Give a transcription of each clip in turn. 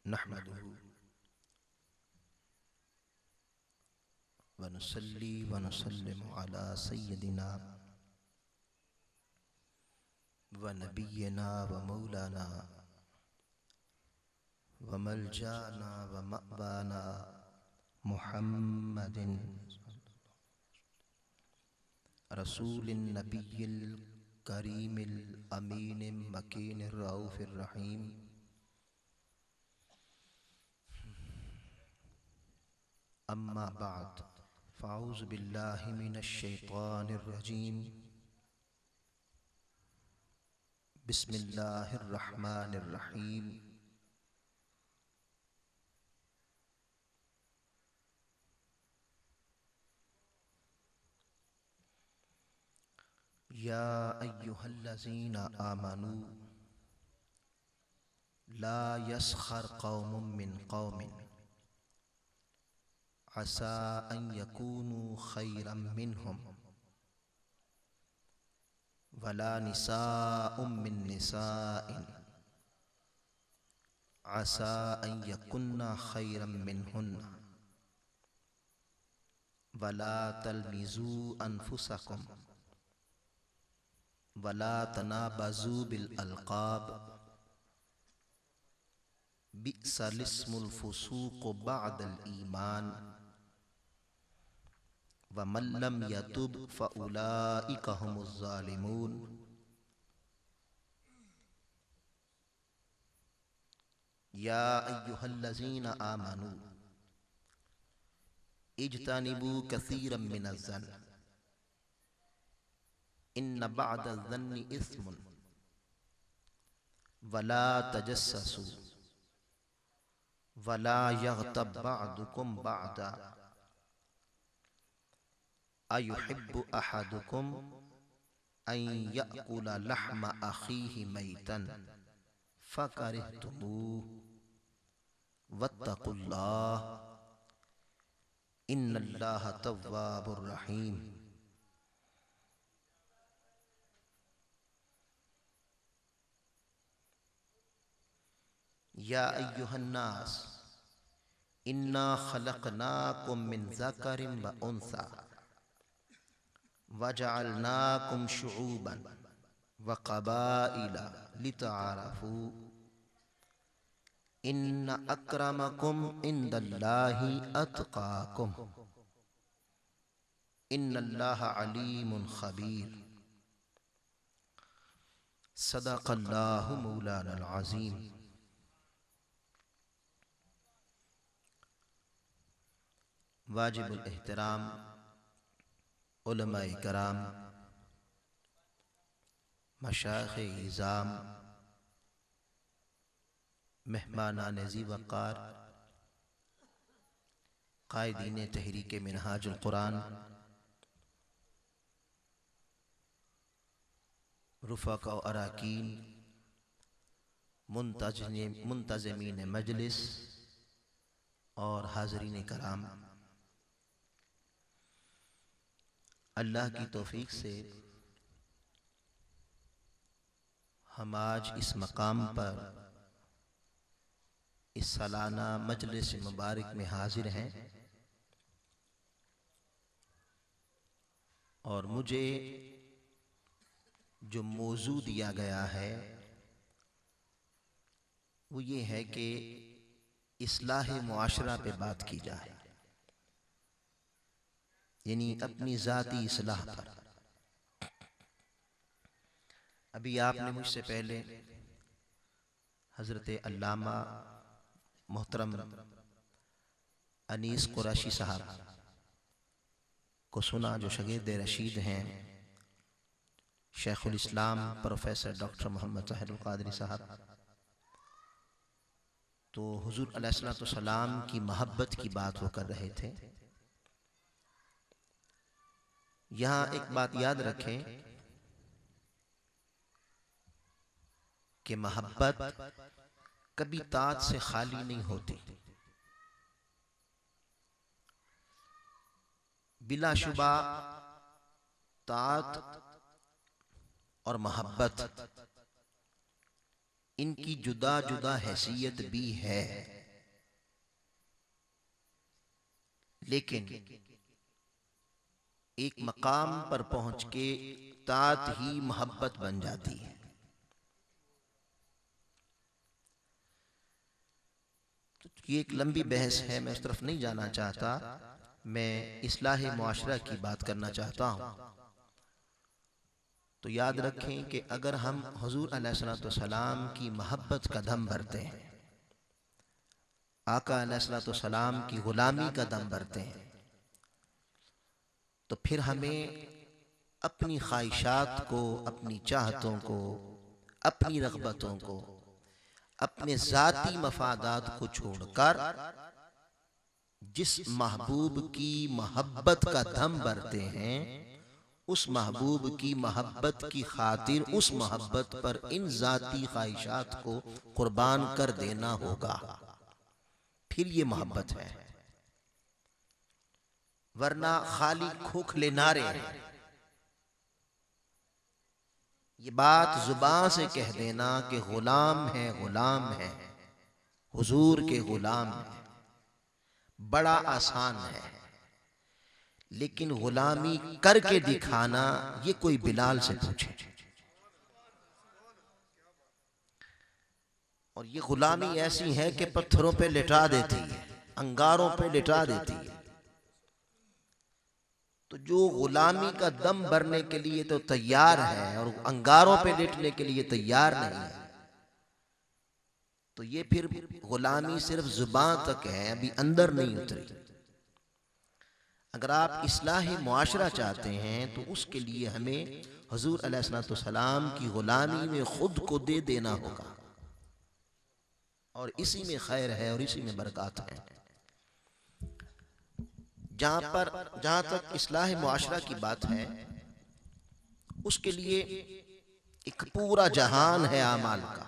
नहमदुहु व नुसल्ली व नुसल्लिमु अला सय्यदिना व नबिय्यिना व मौलाना व मलजाना व मअवाना मुहम्मदिन रसूलिन नबिय्यिल करीमिल अमीनिम मकीनिर रऊफिर रहीम। अम्मा बाद फ़अऊज़ु बिल्लाहि मिनश शैतानिर रजीम। बिस्मिल्लाहिर रहमानिर रहीम। या अय्युहल्लज़ीना आमनू ला यस्खर कौमुम मिन कौमिन असा अन यकूनू खैरम मिनहुम वला निसाउम मिन निसाइन असा अन यकुन्ना खैरम मिनहुन्ना वला तलमिज़ू अनफुसकुम वला तनाबज़ू बिल अलक़ाब बि'सल इस्मुल फुसूक़ बअदल ईमान व मन लम यतुब फ़उलाइका हुमुज़ ज़ालिमून। या अय्युहल्लज़ीना आमनू इज्तनिबू कसीरम मिनज़्ज़न्न इन्न बअदज़्ज़न्नि इस्मुन वला तजस्ससू वला यग़्तब बअदुकुम बअदा अयुहिब्बु अहदुकुम अन यअकुल लहम अखीहि मैतन फ़करिह्तुमूह वत्तक़ुल्लाह इन्नल्लाह तव्वाबुर रहीम। या अय्युहन्नास इन्ना खलक़नाकुम मिन ज़करिन व उन्सा वजअलनाकुम शुऊबन व क़बाइला लितआरफू इन्न अक्रमकुम इंदल्लाहि अत्क़ाकुम इन्नल्लाहा अलीमुन खबीर। सदक़ल्लाहु मौलानाल अज़ीम। वाजिबुल एहतराम उलमाए कराम, मशाइख़े इज़ाम, मेहमानान ज़ी वक़ार, क़ाइदीन तहरीक मिनहाजुल कुरान, रुफ़क़ा व अराकीन, मुंतज़िमीन मजलिस और हाज़रीन कराम, अल्लाह की तौफ़ीक़ से हम आज इस मकाम पर इस सालाना मजलिस मुबारक में हाजिर हैं और मुझे जो मौजू दिया गया है वो ये है कि इस्लाह मुआशरा पे बात की जाए, यानी अपनी ज़ाती इस्लाह पर। अभी आपने मुझसे पहले हज़रत अल्लामा मोहतरम अनीस कुरैशी साहब को सुना, जो शागिर्द रशीद हैं शेखुल इस्लाम प्रोफेसर डॉक्टर मोहम्मद ताहिरुल क़ादरी साहब। तो हुज़ूर अलैहिस्सलातु सलाम की मोहब्बत की बात वो कर रहे थे। यहाँ एक बात याद रखें कि मोहब्बत कभी तात से खाली नहीं होती। बिलाशुबा तात और मोहब्बत इनकी जुदा जुदा हैसियत भी है। लेकिन एक मकाम पर पहुंच के तात ही मोहब्बत बन जाती है। तो ये एक लंबी बहस है, मैं उस तरफ नहीं जाना चाहता। मैं इस्लाह मुआशरा की बात करना चाहता हूं। तो याद रखें कि अगर हम हुजूर अलैहिस्सलाम की मोहब्बत का दम भरते हैं, आका अलैहिस्सलाम की गुलामी का दम भरते हैं, तो फिर हमें अपनी ख्वाहिशात को, अपनी चाहतों को, अपनी रग़बतों को, अपने ज़ाती मफादात को छोड़कर जिस महबूब की मोहब्बत का दम भरते हैं, उस महबूब की मोहब्बत की खातिर उस मोहब्बत पर इन ज़ाती ख्वाहिशात को कुर्बान कर देना होगा, फिर ये मोहब्बत है। वरना खाली खोखले नारे हैं। ये बात जुबान से कह देना कि गुलाम है, गुलाम है, हुजूर के गुलाम है, बड़ा आसान है। लेकिन गुलामी करके दिखाना, ये कोई बिलाल से पूछे। और ये गुलामी ऐसी है कि पत्थरों पे लिटा देती है, अंगारों पे लिटा देती है। तो जो गुलामी का दम भरने के लिए तो तैयार है और अंगारों पे लेटने के लिए तैयार नहीं है, तो ये फिर गुलामी सिर्फ जुबान तक है, अभी अंदर नहीं उतरी। अगर आप इस्लाह मुआशरा चाहते हैं तो उसके लिए हमें हुजूर अलैहिस्सलाम की गुलामी में खुद को दे देना होगा, और इसी में खैर है और इसी में बरकत है। जहां तक इस्लाह मुआशरा की बात है, उसके लिए एक पूरा जहान है आमाल का।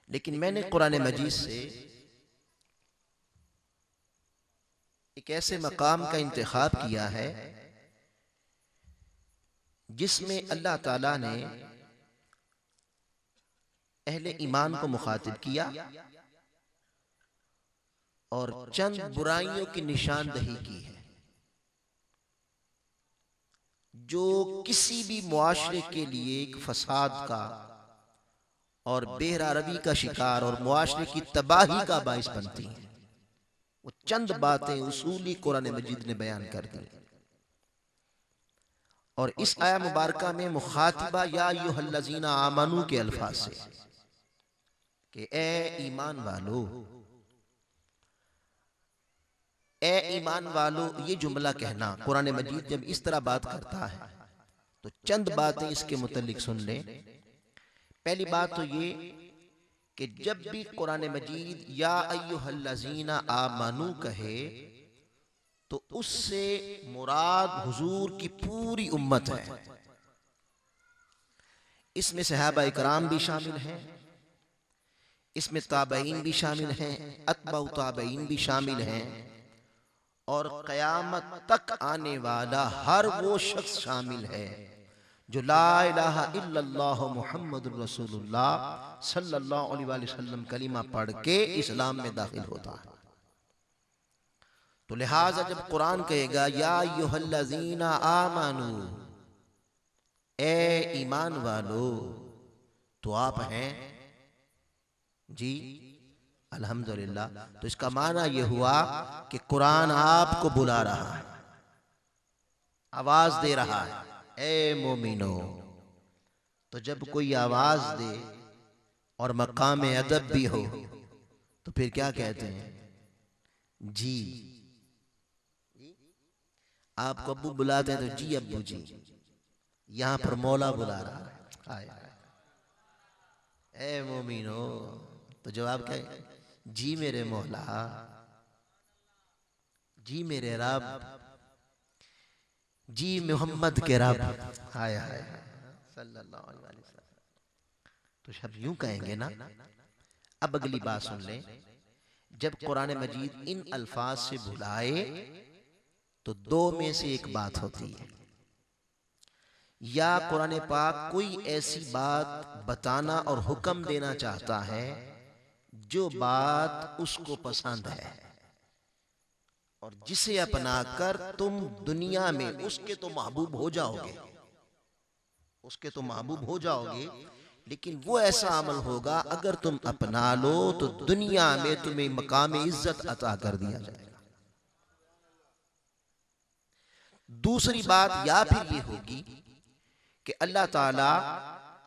लेकिन मैंने कुरान मजीद से एक ऐसे मकाम का इंतखाब किया है जिसमें अल्लाह ताला ने अहले ईमान को मुखातिब किया और चंद बुराइयों की निशानदही की है जो किसी भी मुआशरे के लिए एक फसाद का और बेहरारवी का शिकार और मुआशरे की तबाही का बाइस बनती हैं। वो चंद बातें उसूली कुरान मजीद ने बयान कर दी। और इस आया मुबारका में मुखातिबा या अय्युहल्लज़ीना आमनू के अल्फाज से कि ए ईमान वालो, ए ईमान वालो, ये जुमला कहना कुरान मजीद जब इस तरह बात करता है तो चंद बातें इसके मुतालिक सुन लें। पहली बात तो ये कि जब भी कुरान मजीद या अय्युहल्लज़ीना आमनू कहे तो उससे मुराद हुजूर की पूरी उम्मत है। इसमें सहाबा इकराम भी शामिल हैं, इसमें ताबईन भी शामिल हैं, अतबाउ ताबईन भी शामिल हैं, और क़यामत तक आने वाला हर वो शख्स शामिल है जो ला इलाहा इल्लल्लाह मुहम्मदुर रसूलुल्लाह सल्लल्लाहु अलैहि वसल्लम कलीमा पढ़ के इस्लाम में दाखिल होता है। तो लिहाजा जब कुरान कहेगा या अय्युहल्लज़ीना आमनू, ए ईमान वालो, तो आप हैं जी, अल्हम्दुलिल्लाह। तो इसका माना यह हुआ कि कुरान आपको बुला रहा है, आवाज दे रहा है, ए मोमिनो। तो जब कोई आवाज दे और मकाम अदब भी हो तो फिर क्या कहते हैं? जी। आपको अब्बू बुलाते हैं तो जी अब्बू जी। यहां पर मौला बुला रहा है, ए मोमिनो। तो जवाब क्या है? जी मेरे मौला, जी मेरे रब, जी मोहम्मद के रब, हाय हाय सल्लल्लाहु अलैहि वसल्लम। तो सब यूं कहेंगे ना। अब अगली बात सुन लें। जब कुरान मजीद इन अल्फाज से बुलाए तो दो में से एक बात होती है, या कुरान पाक कोई ऐसी बात बताना और हुक्म देना चाहता है जो बात उसको पसंद है, और जिसे अपनाकर तुम दुनिया में उसके तो महबूब हो जाओगे, उसके तो महबूब हो जाओगे, लेकिन वो ऐसा अमल होगा अगर तुम अपना लो तो दुनिया में तुम्हें मकाम इज्जत अता कर दिया जाएगा। दूसरी बात या फिर ये होगी कि अल्लाह ताला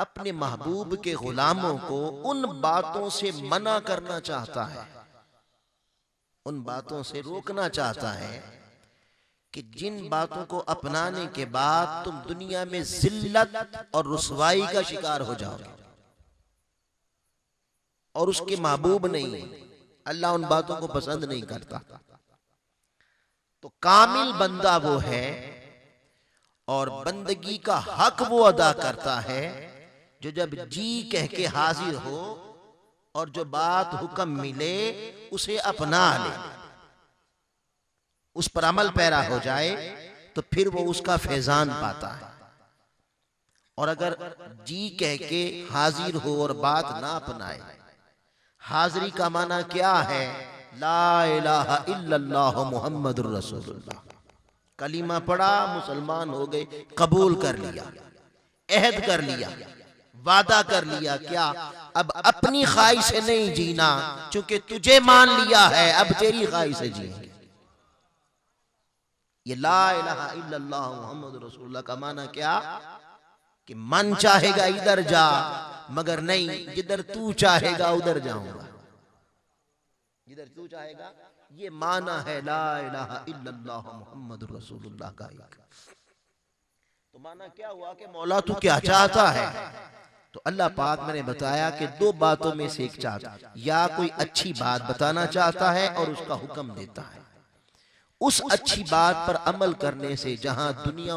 अपने महबूब के गुलामों को उन बातों से मना करना चाहता है, उन बातों से रोकना चाहता है कि जिन बातों को अपनाने के बाद तुम दुनिया में जिल्लत और रुसवाई का शिकार हो जाओगे और उसके महबूब नहीं। अल्लाह उन बातों को पसंद नहीं करता। तो कामिल बंदा वो है और बंदगी का हक वो अदा करता है जो जब जी कह के हाजिर हो और जो बात हुक्म मिले उसे अपना ले, उस पर अमल पैरा हो जाए तो फिर वो उसका फैजान पाता है। और अगर जी कह के हाजिर हो और बात ना अपनाए, हाजिरी का माना क्या है? ला इलाहा इल्लल्लाह मुहम्मदुर रसूलुल्लाह, कलीमा पढ़ा, मुसलमान हो गए, कबूल कर लिया, अहद कर लिया, वादा कर लिया। क्या अब अपनी ख्वाहिश से नहीं जीना, क्योंकि तुझे मान लिया है, अब तेरी ख्वाहिश से जिएंगे। ये ला इलाहा इल्लल्लाह मुहम्मदुर रसूलुल्लाह का माना क्या? कि मन चाहेगा इधर जा, मगर नहीं, जिधर तू चाहेगा उधर जाऊंगा, जिधर तू चाहेगा। ये माना है ला इलाहा इल्लल्लाह मुहम्मदुर रसूलुल्लाह का। तो माना क्या हुआ कि मौला तू क्या चाहता है? तो अल्लाह पाक मैंने बताया कि दो बातों में से एक चाहता, या कोई अच्छी बात बताना चाहता है और उसका हुक्म देता है। उस अच्छी बात पर अमल करने से जहां दुनिया,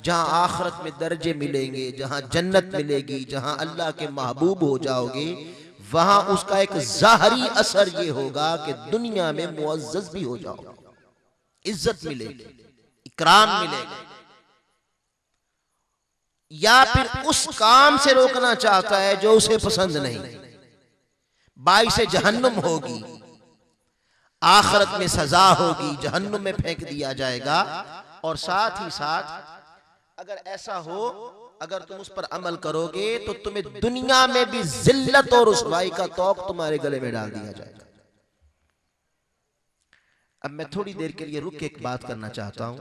जहां आखिरत में दर्जे मिलेंगे, जहां जन्नत मिलेगी, जहां अल्लाह के महबूब हो जाओगे, वहां उसका एक ज़ाहरी असर ये होगा कि दुनिया में मुअज़्ज़ज़ भी हो जाओगे, इज्जत मिलेगी, इकराम मिलेगा। या फिर उस काम से रोकना चाहता है जो उसे पसंद नहीं, बाइसे जहन्नुम होगी, आखिरत में सजा होगी, जहन्नुम में फेंक दिया जाएगा। और साथ ही साथ अगर ऐसा हो, अगर तुम उस पर अमल करोगे तो तुम्हें दुनिया में भी जिल्लत और रुसवाई का तोक तुम्हारे गले में डाल दिया जाएगा। अब मैं थोड़ी देर के लिए रुक के एक बात करना चाहता हूं।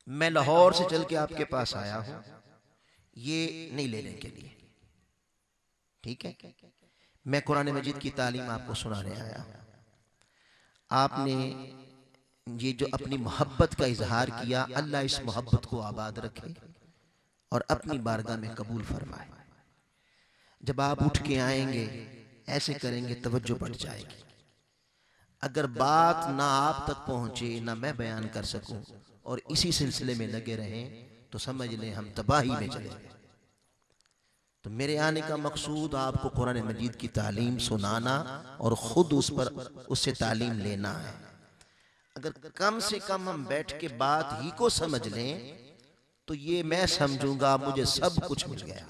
मैं लाहौर से चल के आपके पास आया हूं ये नहीं लेने के लिए, ठीक है? मैं कुरान मजीद की तालीम आपको सुनाने आया हूं। आपने ये जो अपनी मोहब्बत का इजहार किया, अल्लाह इस मोहब्बत को आबाद रखे और अपनी बारगाह में कबूल फरमाए। जब आप उठ के आएंगे ऐसे करेंगे, तवज्जो बढ़ जाएगी। अगर बात ना आप तक पहुंचे, ना मैं बयान कर सकूं और इसी सिलसिले में लगे रहें, तो समझ लें हम तबाही में चले गए। तो मेरे आने का मकसूद आपको कुरान मजीद की तालीम सुनाना और खुद उस पर उससे तालीम लेना है। अगर कम से कम हम बैठ के बात ही को समझ लें तो ये मैं समझूंगा मुझे सब कुछ मिल गया,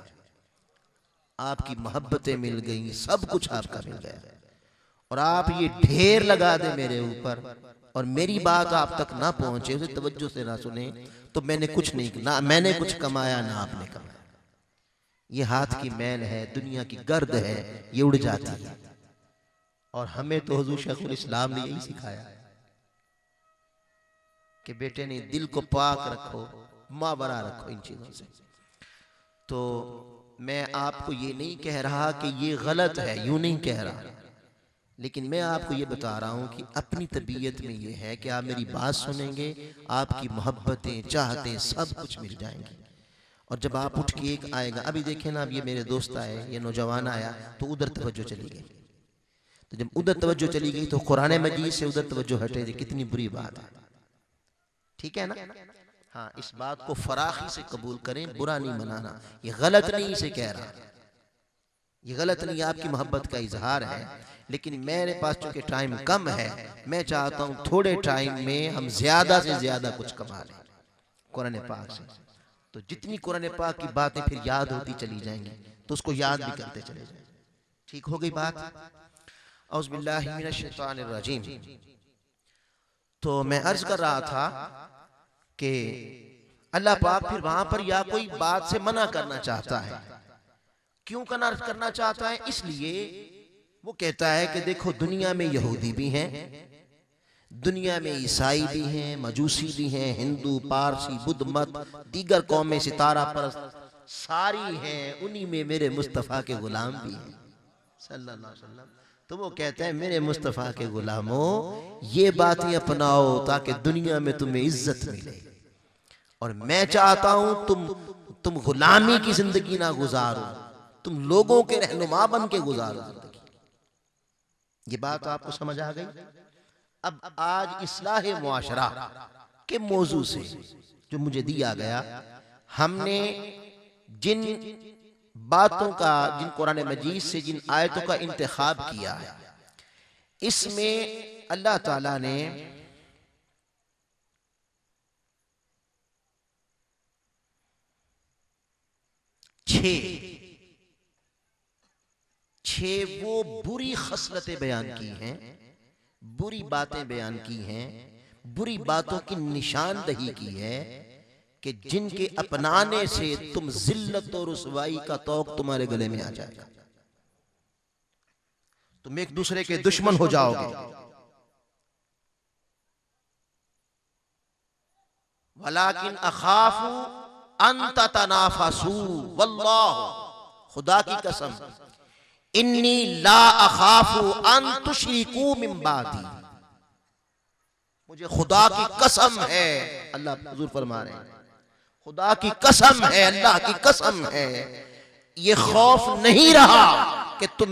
आपकी मोहब्बतें मिल गई, सब कुछ आपका मिल गया। और आप ये ढेर लगा दे मेरे ऊपर और मेरी बात आप तक ना पहुंचे, उसे तवज्जो से ना सुने, तो मैंने कुछ नहीं, ना मैंने कुछ कमाया ना आपने कमाया। ये हाथ की मैल है, दुनिया की गर्द है, ये उड़ जाती है। और हमें तो हुजूर शेखुल इस्लाम ने यही सिखाया कि बेटे ने दिल को पाक रखो, मावरा रखो इन चीजों से। तो मैं आपको ये नहीं कह रहा कि ये गलत है, यूं नहीं कह रहा, लेकिन मैं आपको ये बता रहा हूं कि अपनी तबीयत में ये है कि आप मेरी बात सुनेंगे, आपकी मोहब्बतें, चाहतें सब कुछ मिल जाएंगी। और जब आप उठ के एक आएगा, अभी देखें ना, अब ये मेरे दोस्त आए, ये नौजवान आया, तो उधर तवज्जो चली गई। तो जब उधर तवज्जो चली गई तो कुरान मजीद से उधर तवज्जो हटे, कितनी बुरी बात है, ठीक है ना? हाँ, इस बात को फराखी से कबूल करें, बुरा नहीं मनाना, ये गलत नहीं इसे कह रहा, ये गलत नहीं, आपकी मोहब्बत का इजहार है। लेकिन मेरे पास चूंकि टाइम कम है, मैं चाहता हूं थोड़े टाइम में हम ज्यादा से ज्यादा कुछ कमा लें कुरान पाक से। तो जितनी कुरान पाक की बातें फिर याद होती चली जाएंगी तो उसको याद भी करते चले जाएं। ठीक हो गई बात? औज़ु बिल्लाहि मिनश शैतानिर रजीम। तो मैं अर्ज कर रहा था कि अल्लाह पाक फिर वहां पर या कोई बात से मना करना चाहता है। क्यों करना चाहता है? इसलिए वो कहता है कि देखो दुनिया में यहूदी भी हैं, दुनिया में ईसाई भी हैं, मजूसी भी हैं, हिंदू, पारसी, बुद्ध मत, दीगर कौमें, सितारा परस्त सारी हैं, उन्हीं में मेरे मुस्तफ़ा के गुलाम भी हैं सल्लल्लाहु अलैहि वसल्लम। तो वो कहते हैं मेरे मुस्तफ़ा के गुलामों, ये बातें अपनाओ ताकि दुनिया में तुम्हें इज्जत मिले, और मैं चाहता हूं तुम गुलामी की जिंदगी ना गुजारो, तुम लोगों के रहनुमा बन के गुजारो जिंदगी। ये बात आपको समझ आ गई? अब आज इस्लाह मुआशरा के मौजू से जो मुझे दिया गया, हमने जिन बातों का, जिन कुरान मजीद से जिन आयतों का इंतखाब किया है, इसमें अल्लाह ताला ने छह वो बुरी खसलतें बयान की हैं, बुरी बातें बयान की हैं, बुरी बातों की निशानदही की है कि जिनके अपनाने से तुम जिल्लत और रुसवाई का तौक तुम्हारे गले में आ जाएगा, तुम एक दूसरे के दुश्मन हो जाओगे। वलाकिन अखाफू अन ततनाफसू वल्लाहु, खुदा की कसम, इन्नी ला अखाफू अन तुशरिकू मिन बादी, मुझे खुदा की कसम है, अल्लाह हुजूर फरमा रहे हैं, खुदा की कसम है, अल्लाह की कसम है, ये खौफ नहीं रहा कि तुम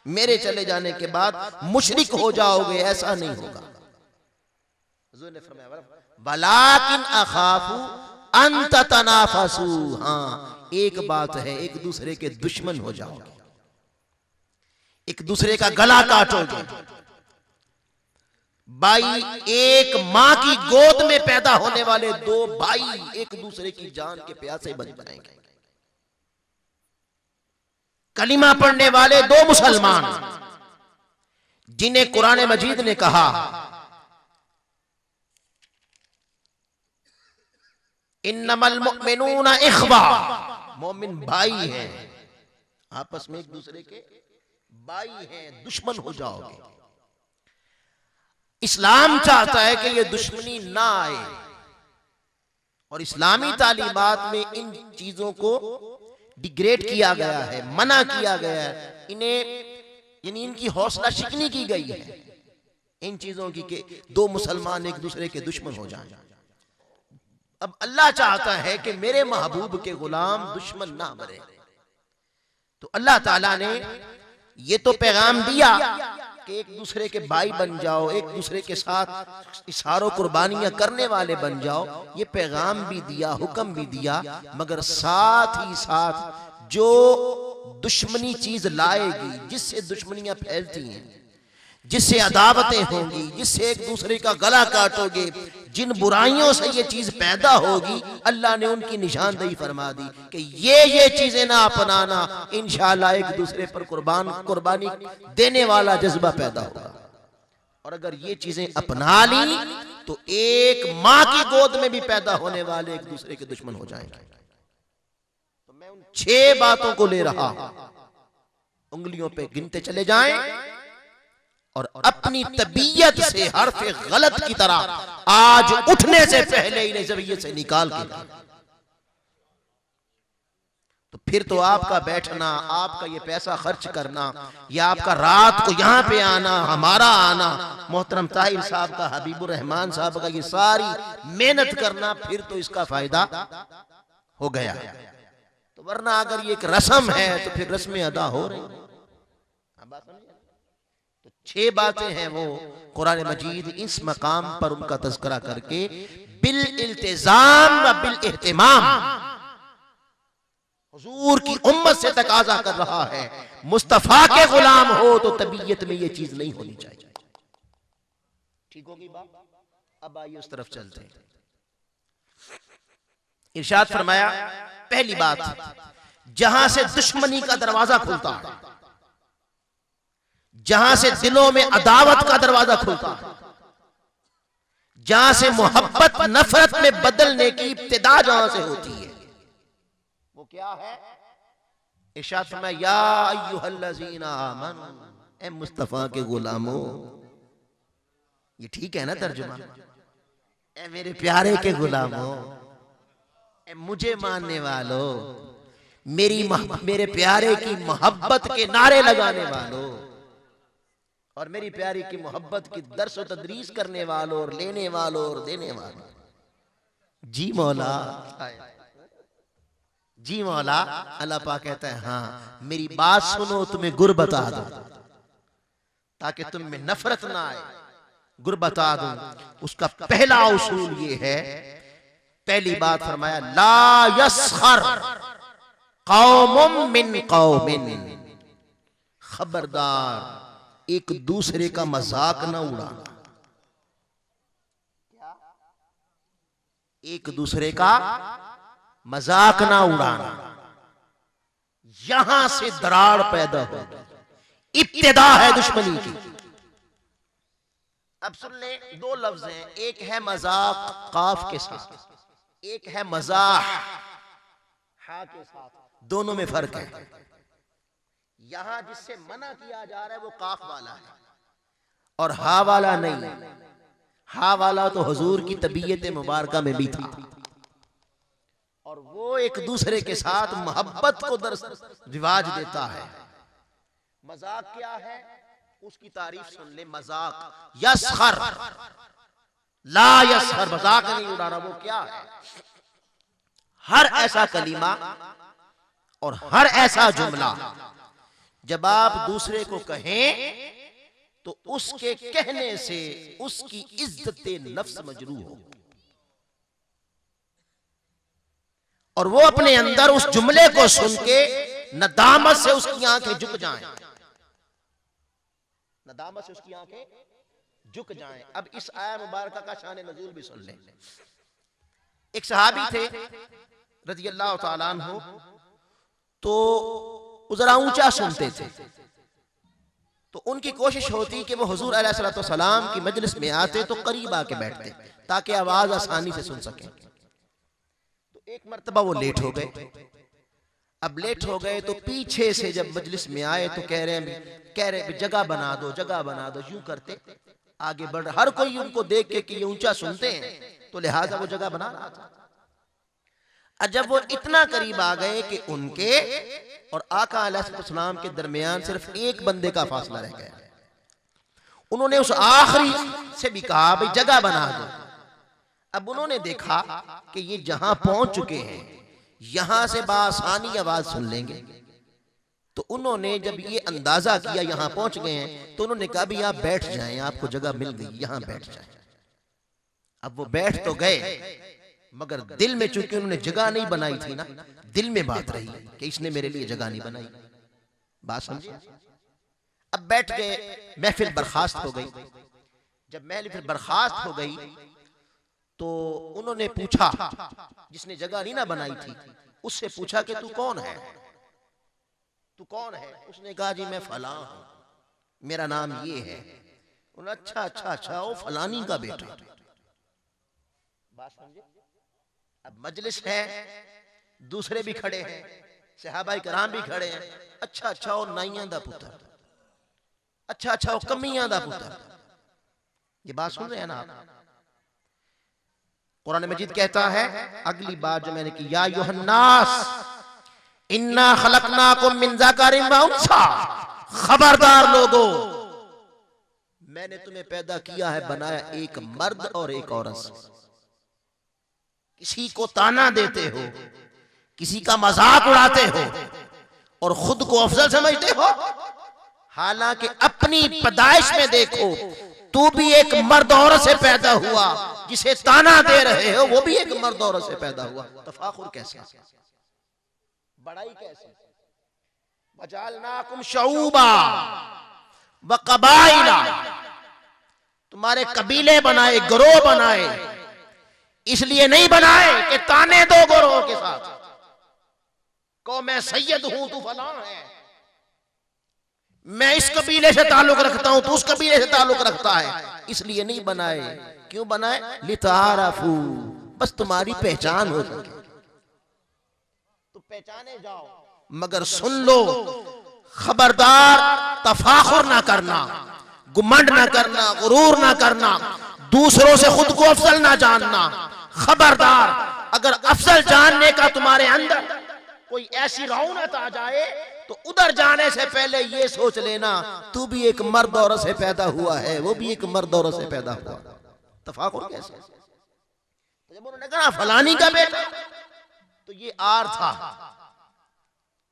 मेरे चले जाने के बाद मुशरिक हो जाओगे, ऐसा नहीं होगा। हुजूर ने फरमाया वलाकिन अखाफू अन ततनाफसू, हाँ एक बात है, एक दूसरे के दुश्मन हो जाओगे, एक दूसरे का गला काटोगे। भाई, एक मां की गोद में पैदा होने वाले दो भाई एक दूसरे की जान के प्यासे बन जाएंगे। कलिमा पढ़ने वाले दो मुसलमान जिन्हें कुरान मजीद ने कहा इन्नमल मुमिनूना इख्वा, मोमिन भाई हैं, आपस में एक दूसरे के भाई हैं, दुश्मन हो जाओगे। इस्लाम चाहता है कि ये दुश्मनी ना आए, और इस्लामी तालीमात में इन चीजों को डिग्रेड किया गया है, मना किया गया है, इन्हें यानी इनकी हौसला शिकनी की गई है इन चीजों की कि दो मुसलमान एक दूसरे के दुश्मन हो जाएं। अब अल्लाह चाहता है कि मेरे महबूब के गुलाम दुश्मन ना बने, तो अल्लाह ताला ने ये तो पैगाम दिया कि एक दूसरे के भाई बन जाओ, एक दूसरे के साथ इशारों कुर्बानियां करने वाले बन जाओ, ये पैगाम भी दिया, हुक्म भी दिया, मगर साथ ही साथ जो दुश्मनी चीज लाएगी, जिससे दुश्मनियां फैलती हैं, जिससे अदावतें होंगी, जिससे एक दूसरे का गला काटोगे, जिन बुराइयों से ये चीज पैदा होगी, अल्लाह ने उनकी निशानदेही फरमा दी कि ये चीजें ना अपनाना, इंशाअल्लाह एक दूसरे पर कुर्बानी देने वाला जज्बा पैदा होगा। और अगर ये चीजें अपना ली तो एक मां की गोद में भी पैदा होने वाले एक दूसरे के दुश्मन हो जाएंगे। तो मैं उन 6 बातों को ले रहा हूं, उंगलियों पे गिनते चले जाएं और अपनी तबीयत से हरफ गलत की तरह आज उठने से पहले ही नजरिए से निकाल के, तो फिर तो आपका बैठना, आपका ये पैसा खर्च करना, या आपका रात को यहां पे आना, हमारा आना, मोहतरम ताहिर साहब का, हबीबुर रहमान साहब का ये सारी मेहनत करना, फिर तो इसका फायदा हो गया। तो वरना अगर ये एक रस्म है तो फिर रस्में अदा हो रही। तो 6 बातें हैं वो कुरान मजीद इस मकाम पर उनका तज़किरा करके बिल इल्तिजाम व बिल इहतिमाम हुजूर की उम्मत से तकाजा कर रहा है, मुस्तफा के गुलाम हो तो तबीयत में ये चीज नहीं होनी चाहिए। ठीक होगी बात? अब आइए उस तरफ चलते हैं। इरशाद फरमाया, पहली बात, जहां से दुश्मनी का दरवाजा खुलता है, जहां से दिलों में अदावत का दरवाजा खुलता है, जहां से मोहब्बत नफरत में बदलने की इब्तिदा जहां से होती है वो क्या है? इरशाद फरमाया या अय्युहल्लज़ीना आमनू, ए मुस्तफा के गुलामों। ये ठीक है ना तर्जुमा? ए मेरे प्यारे के गुलामों, ए मुझे मानने वालों, मेरे प्यारे की मोहब्बत के नारे लगाने वालों और मेरी प्यारी की मोहब्बत की दर्स और तदरीस करने वालों और लेने वालों और देने वालों। जी मौला, जी मौला। अल्लाह पाक कहता है हाँ मेरी बात सुनो, तुम्हें गुर बता दो ताकि तुम में नफरत ना आए। गुर बता दूं, उसका पहला उसूल ये है, पहली बात फरमाया ला यस्खर कौमुम मिन कौमिन, खबरदार एक दूसरे का मजाक ना उड़ाना। एक दूसरे का मजाक ना उड़ाना, यहां से दरार पैदा होगी, इब्तिदा है दुश्मनी की। अब सुन ले, दो लफ्ज हैं, एक है मजाक काफ के साथ, एक है मजाह हा के साथ, दोनों में फर्क है। यहां जिससे मना किया जा रहा है वो काफ वाला है और हा वाला नहीं। हा वाला तो हुजूर की तबीयत मुबारका में भी था और वो एक दूसरे के साथ मोहब्बत को दर्स रिवाज देता है। मजाक क्या है उसकी तारीफ सुन ले, मजाक यस्खर ला यस्खर, मजाक नहीं उड़ाना। वो क्या है? हर ऐसा कलीमा और हर ऐसा जुमला जब आप दूसरे को कहें तो उसके कहने से उसकी इज्जत नफ्स मजरू हो और वो अपने अंदर उस जुमले को सुन के नदामत से उसकी आंखें झुक जाएं, नदामत से उसकी आंखें झुक जाएं। अब इस आया मुबारका का शान नज़ूल भी सुन लें। एक सहाबी थे रज़ी अल्लाह तआला अन्हु, तो जरा ऊंचा सुनते थे, तो उनकी कोशिश होती कि वो हुजूर अलैहिस्सलातु वस्सलाम की मजलिस में आते तो करीब आके बैठते ताकि आवाज आसानी से सुन सकें। तो एक मर्तबा वो लेट हो गए। अब लेट हो गए तो पीछे से जब मजलिस में आए तो कह रहे जगह बना दो, जगह बना दो, यूं करते आगे बढ़। हर कोई उनको देख के कि ये ऊंचा सुनते हैं तो लिहाजा वो जगह बना रहा था। जब वो इतना करीब आ गए कि उनके और आका अलैहिस्सलाम के दरमियान सिर्फ एक बंदे का फासला रह गया, उन्होंने उस आखिरी से भी कहा भाई जगह बना दो। अब उन्होंने देखा कि ये जहां पहुंच चुके हैं यहां से बासानी आवाज सुन लेंगे, तो उन्होंने जब ये अंदाजा किया यहां पहुंच गए हैं तो उन्होंने कहा भी आप बैठ जाएं, आपको जगह मिल गई, यहां बैठ जाएं। अब वो बैठ तो गए मगर दिल में चूंकि उन्होंने जगह नहीं बनाई थी ना, दिल में बात रही कि इसने मेरे लिए जगह नहीं बनाई। बात समझे? अब बैठ गए, महफिल बर्खास्त हो गई। जब महफिल बर्खास्त हो गई तो उन्होंने पूछा, जिसने जगह नहीं ना बनाई थी उससे पूछा कि तू कौन है, तू कौन है? उसने कहा जी मैं फलां हूं, मेरा नाम ये है। उन्होंने अच्छा अच्छा अच्छा, वो फलानी का बेटा। बात समझे? अब मजलिस है, दूसरे भी खड़े हैं, सहाबाए किराम भी खड़े हैं। अच्छा अच्छा वो नाइयां दा पुत्र, अच्छा अच्छा वो कमियां दा पुत्र। ये बात सुन रहे हैं ना आप? कुरान मजीद कहता है अगली बात जो मैंने की, या अय्युहन्नास इन्ना खलकनाकुम मिन ज़करिन व उन्सा, खबरदार लोगों मैंने तुम्हें पैदा किया है, बनाया एक मर्द और एक औरत से। किसी को ताना देते हो, किसी का मजाक उड़ाते हो और खुद को अफजल समझते हो, हालांकि अपनी पैदाइश में देखो तू भी एक मर्द औरत से पैदा हुआ, जिसे ताना दे रहे हो वो भी एक मर्द औरत से पैदा हुआ। तफाखुर कैसे, बड़ाई कैसे? वजअलनाकुम शऊबा व कबाइला, तुम्हारे कबीले बनाए, गिरोह बनाए, इसलिए नहीं बनाए कि ताने दो गिरोह के साथ को मैं सैयद हूं तू फलां है, मैं इस कबीले से ताल्लुक रखता हूं तू उस कबीले से ताल्लुक रखता है, इसलिए नहीं बनाए क्यों बनाए? लितारफू, बस तुम्हारी पहचान हो सके, तो पहचाने जाओ। मगर सुन लो, खबरदार तफाखुर ना करना, गुमंड ना करना, गुरूर ना करना, दूसरों से खुद को अफजल ना जानना। खबरदार, अगर अफजल जानने का तुम्हारे अंदर कोई ऐसी रौनक आ जाए तो उधर जाने से पहले ये सोच लेना तू भी एक मर्द औरत से पैदा हुआ है, वो भी एक मर्द औरत से पैदा हुआ। तफाकुर कैसे? तो जब उन्होंने कहा फलानी का बेटा, तो ये आर था,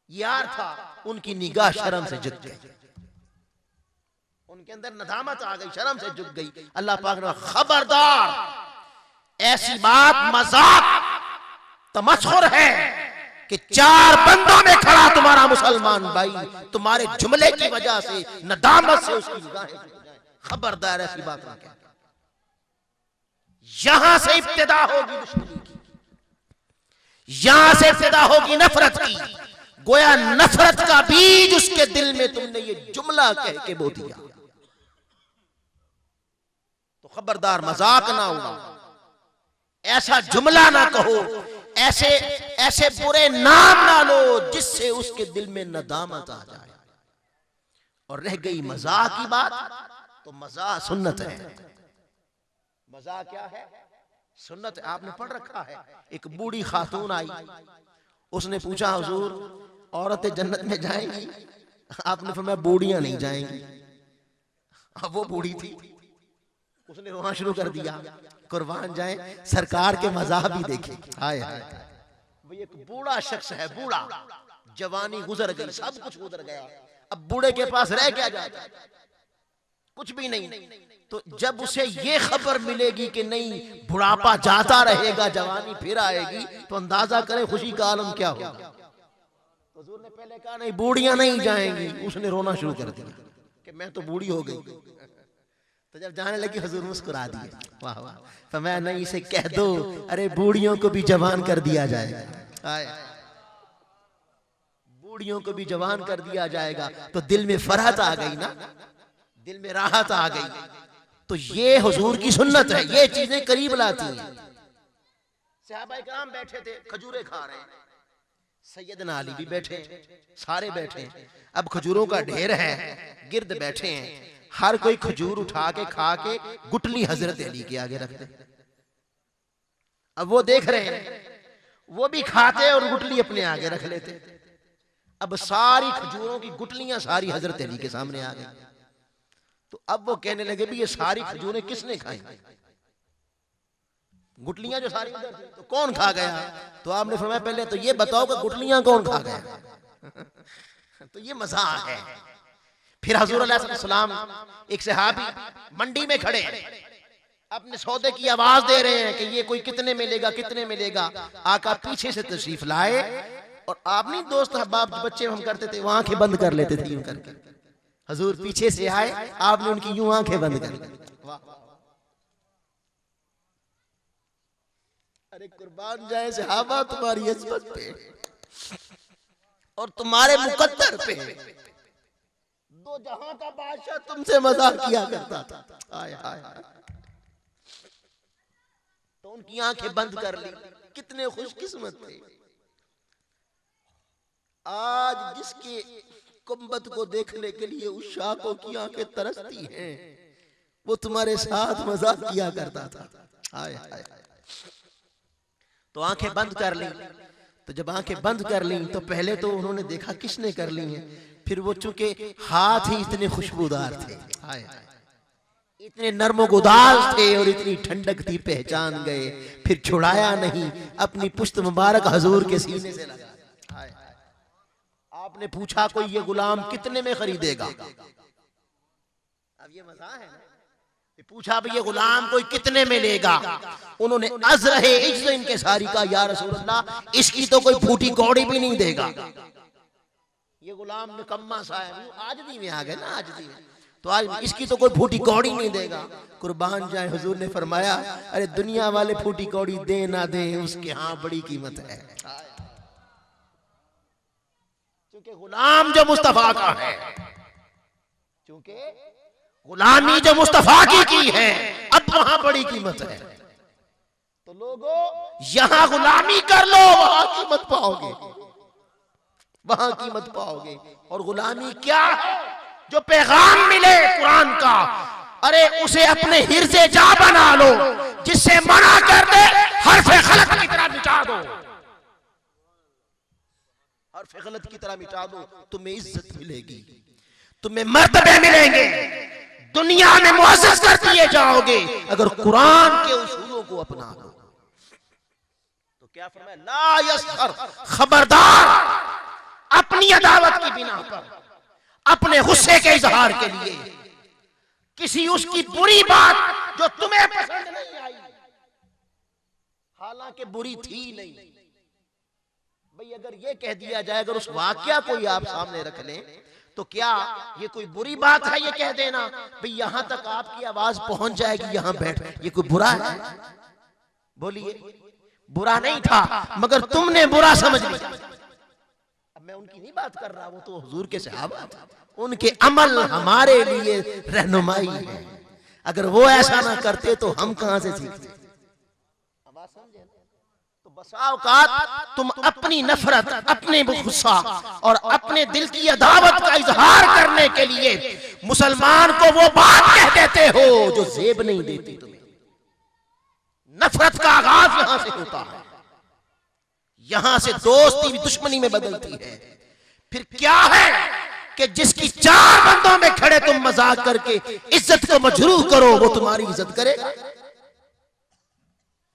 ये आर था, उनकी निगाह शर्म से झुक गई, उनके अंदर नदामत आ गई, शर्म से झुक गई। अल्लाह पाक ने खबरदार, ऐसी बात मजाक तमस्खुर है कि 4 बंदों में खड़ा तुम्हारा मुसलमान भाई तुम्हारे जुमले की वजह से नदामत से उसकी निगाहें झुक जाएं। खबरदार, ऐसी बात ना कह। यहां से इब्तिदा होगी दुश्मनी की, यहां से इब्तिदा होगी नफरत की। गोया नफरत का बीज उसके दिल में तुमने ये जुमला कह के बो दिया, तो खबरदार मजाक ना उड़ाओ, ऐसा जुमला ना कहो, ऐसे ऐसे बुरे नाम ना लो जिससे उसके दिल में नदामत आ जाए। और रह गई मजाक की बात, तो मजाक सुन्नत है। मजाक क्या है? सुन्नत। आपने पढ़ रखा है, एक बूढ़ी खातून आई, उसने पूछा हुजूर औरतें जन्नत में जाएंगी? आपने फरमाया बूढ़ियां नहीं जाएंगी। अब वो बूढ़ी थी, उसने रोना शुरू कर दिया, कुर्बान जाए सरकार के मज़ाक भी देखे। हाय हाय, वो एक बूढ़ा शख्स है, बूढ़ा, जवानी गुजर गई, सब कुछ गुजर गया, अब बूढ़े के पास रह क्या जाता है? कुछ भी नहीं। तो जब उसे ये खबर मिलेगी कि नहीं बुढ़ापा जाता रहेगा, जवानी फिर आएगी, तो अंदाजा करें खुशी का आलम क्या होगा। हुजूर ने पहले कहा नहीं बूढ़ियां नहीं जाएंगी, उसने रोना शुरू कर दिया कि मैं तो बूढ़ी हो गई। तो जब जाने लगी हुजूर मुस्कुरा दिए, वाह वाह। तो मैं नहीं, इसे कह दो अरे बूढ़ियों को भी जवान कर दिया जाएगा, बूढ़ियों को भी जवान कर दिया जाएगा। तो दिल में फरहत आ गई ना, दिल में राहत आ गई। तो ये हुजूर की सुन्नत है, ये चीजें करीब लाती हैं। सहाबाए किराम बैठे थे, खजूरें खा रहे हैं, सैयदना अली भी बैठे, सारे बैठे। अब खजूरों का ढेर है, गिर्द बैठे हैं, हर कोई खजूर उठा के खा के गुटली हजरत अली के आगे रखते। अब वो देख रहे हैं, वो भी खाते और गुटली अपने आगे रख लेते। अब सारी खजूरों की गुटलियां सारी हजरत अली के सामने आ गई। तो अब वो कहने लगे भी ये सारी खजूरें किसने खाई? गुटलियां जो सारी उधर थी, तो कौन खा गया? तो आपने फरमाया पहले तो ये बताओ कि गुटलियां कौन खा गया। तो ये मजाक है। फिर हुजूर अलैहिस्सलाम एक सहाबी मंडी में खड़े अपने सौदे की आवाज दे रहे हैं कि ये कोई कितने मिलेगा, कितने मिलेगा। आका पीछे से तशरीफ लाए और आप नहीं दोस्त अहबाब बच्चे हम करते थे, वो आंखें बंद कर लेते थे यूं करके। हुजूर पीछे से आए, आपने उनकी यूं आंखें बंद कर ली। अरे कुर्बान जाए सहाबा तुम्हारी इज्जत पे और तुम्हारे मुकद्दर पे, दो जहां का बादशाह तुमसे मजाक किया करता था। आय हाय, तो उनकी आंखें बंद कर ली। कितने खुशकिस्मत थे। आज जिसके कुंबत को देखने के लिए उस शाखों की आंखें तरसती हैं, वो तुम्हारे साथ मजाक किया करता था। आय हाय, तो आंखें बंद कर ली। तो जब आंखें बंद कर ली तो पहले तो उन्होंने देखा किसने कर ली है, फिर वो चूंकि हाथ ही इतने खुशबूदार थे, हाय इतने नर्मोगुदार थे और इतनी ठंडक थी, पहचान गए। फिर छुड़ाया नहीं, अपनी पुश्त मुबारक हुजूर के सीने से लगा। आपने पूछा कोई ये गुलाम कितने में खरीदेगा? अब ये मजा है ना, पूछा भाई ये गुलाम कोई कितने में लेगा? उन्होंने अज़रहे इज्ज़ इनके सारी का, या रसूल अल्लाह इसकी तो कोई फूटी कौड़ी भी नहीं देगा। ये गुलाम निकम्मा सा है, आजदी में आ गए ना, आजदी में, तो आज इसकी तो कोई फूटी कौड़ी नहीं देगा। कुर्बान जाए हुजूर ने फरमाया अरे दुनिया वाले फूटी कौड़ी दे ना दे, उसके यहाँ बड़ी कीमत है, क्योंकि गुलाम जो मुस्तफा का है, क्योंकि गुलामी जो मुस्तफा की है, अब वहां बड़ी कीमत है। तो लोगों यहां गुलामी कर लो, वहां कीमत पाओगे, वहां कीमत पाओगे। और गुलामी क्या है? जो पैगाम मिले कुरान का, अरे उसे अपने हिर्जे जा बना लो, जिससे मना कर दे हर्फ गलत की तरह मिटा दो, हर्फ गलत की तरह मिटा दो। तुम्हें इज्जत मिलेगी, तुम्हें मर्तबे मिलेंगे, दुनिया में मुअज़्ज़ज़ कर दिए जाओगे अगर कुरान के उसूलों को अपना लो। तो क्या फरमाया? ला यस्खर, खबरदार अपनी अदावत की बिना पर, अपने गुस्से के इजहार के लिए किसी उसकी बुरी बात जो तुम्हें पसंद नहीं आई, हालांकि बुरी थी नहीं, भाई अगर ये कह दिया जाए, अगर उस वाकया को आप सामने रख लें, तो क्या ये कोई बुरी बात है ये कह देना? भाई यहां तक आपकी आवाज पहुंच जाएगी, यहां बैठ, ये कोई बुरा है? बोलिए, बुरा नहीं था, मगर तुमने बुरा समझ लिया। अब मैं उनकी नहीं बात कर रहा, वो तो हुजूर के सहाबा था, उनके अमल हमारे लिए रहनुमाई है। अगर वो ऐसा ना करते तो हम कहां से सीखते? आवाज समझे? तो बसा औकात तुम अपनी नफरत, अपने गुस्सा और अपने दिल की अदावत का इजहार करने के लिए मुसलमान को वो बात कह देते हो जो जेब नहीं देती तुम्हें। नफरत का आगाज यहां से होता है, यहां से दोस्ती भी दुश्मनी में बदलती है। फिर क्या है कि जिसकी चार बंदों में खड़े तुम मजाक करके इज्जत को मजरूह करो, वो तुम्हारी इज्जत करेगा?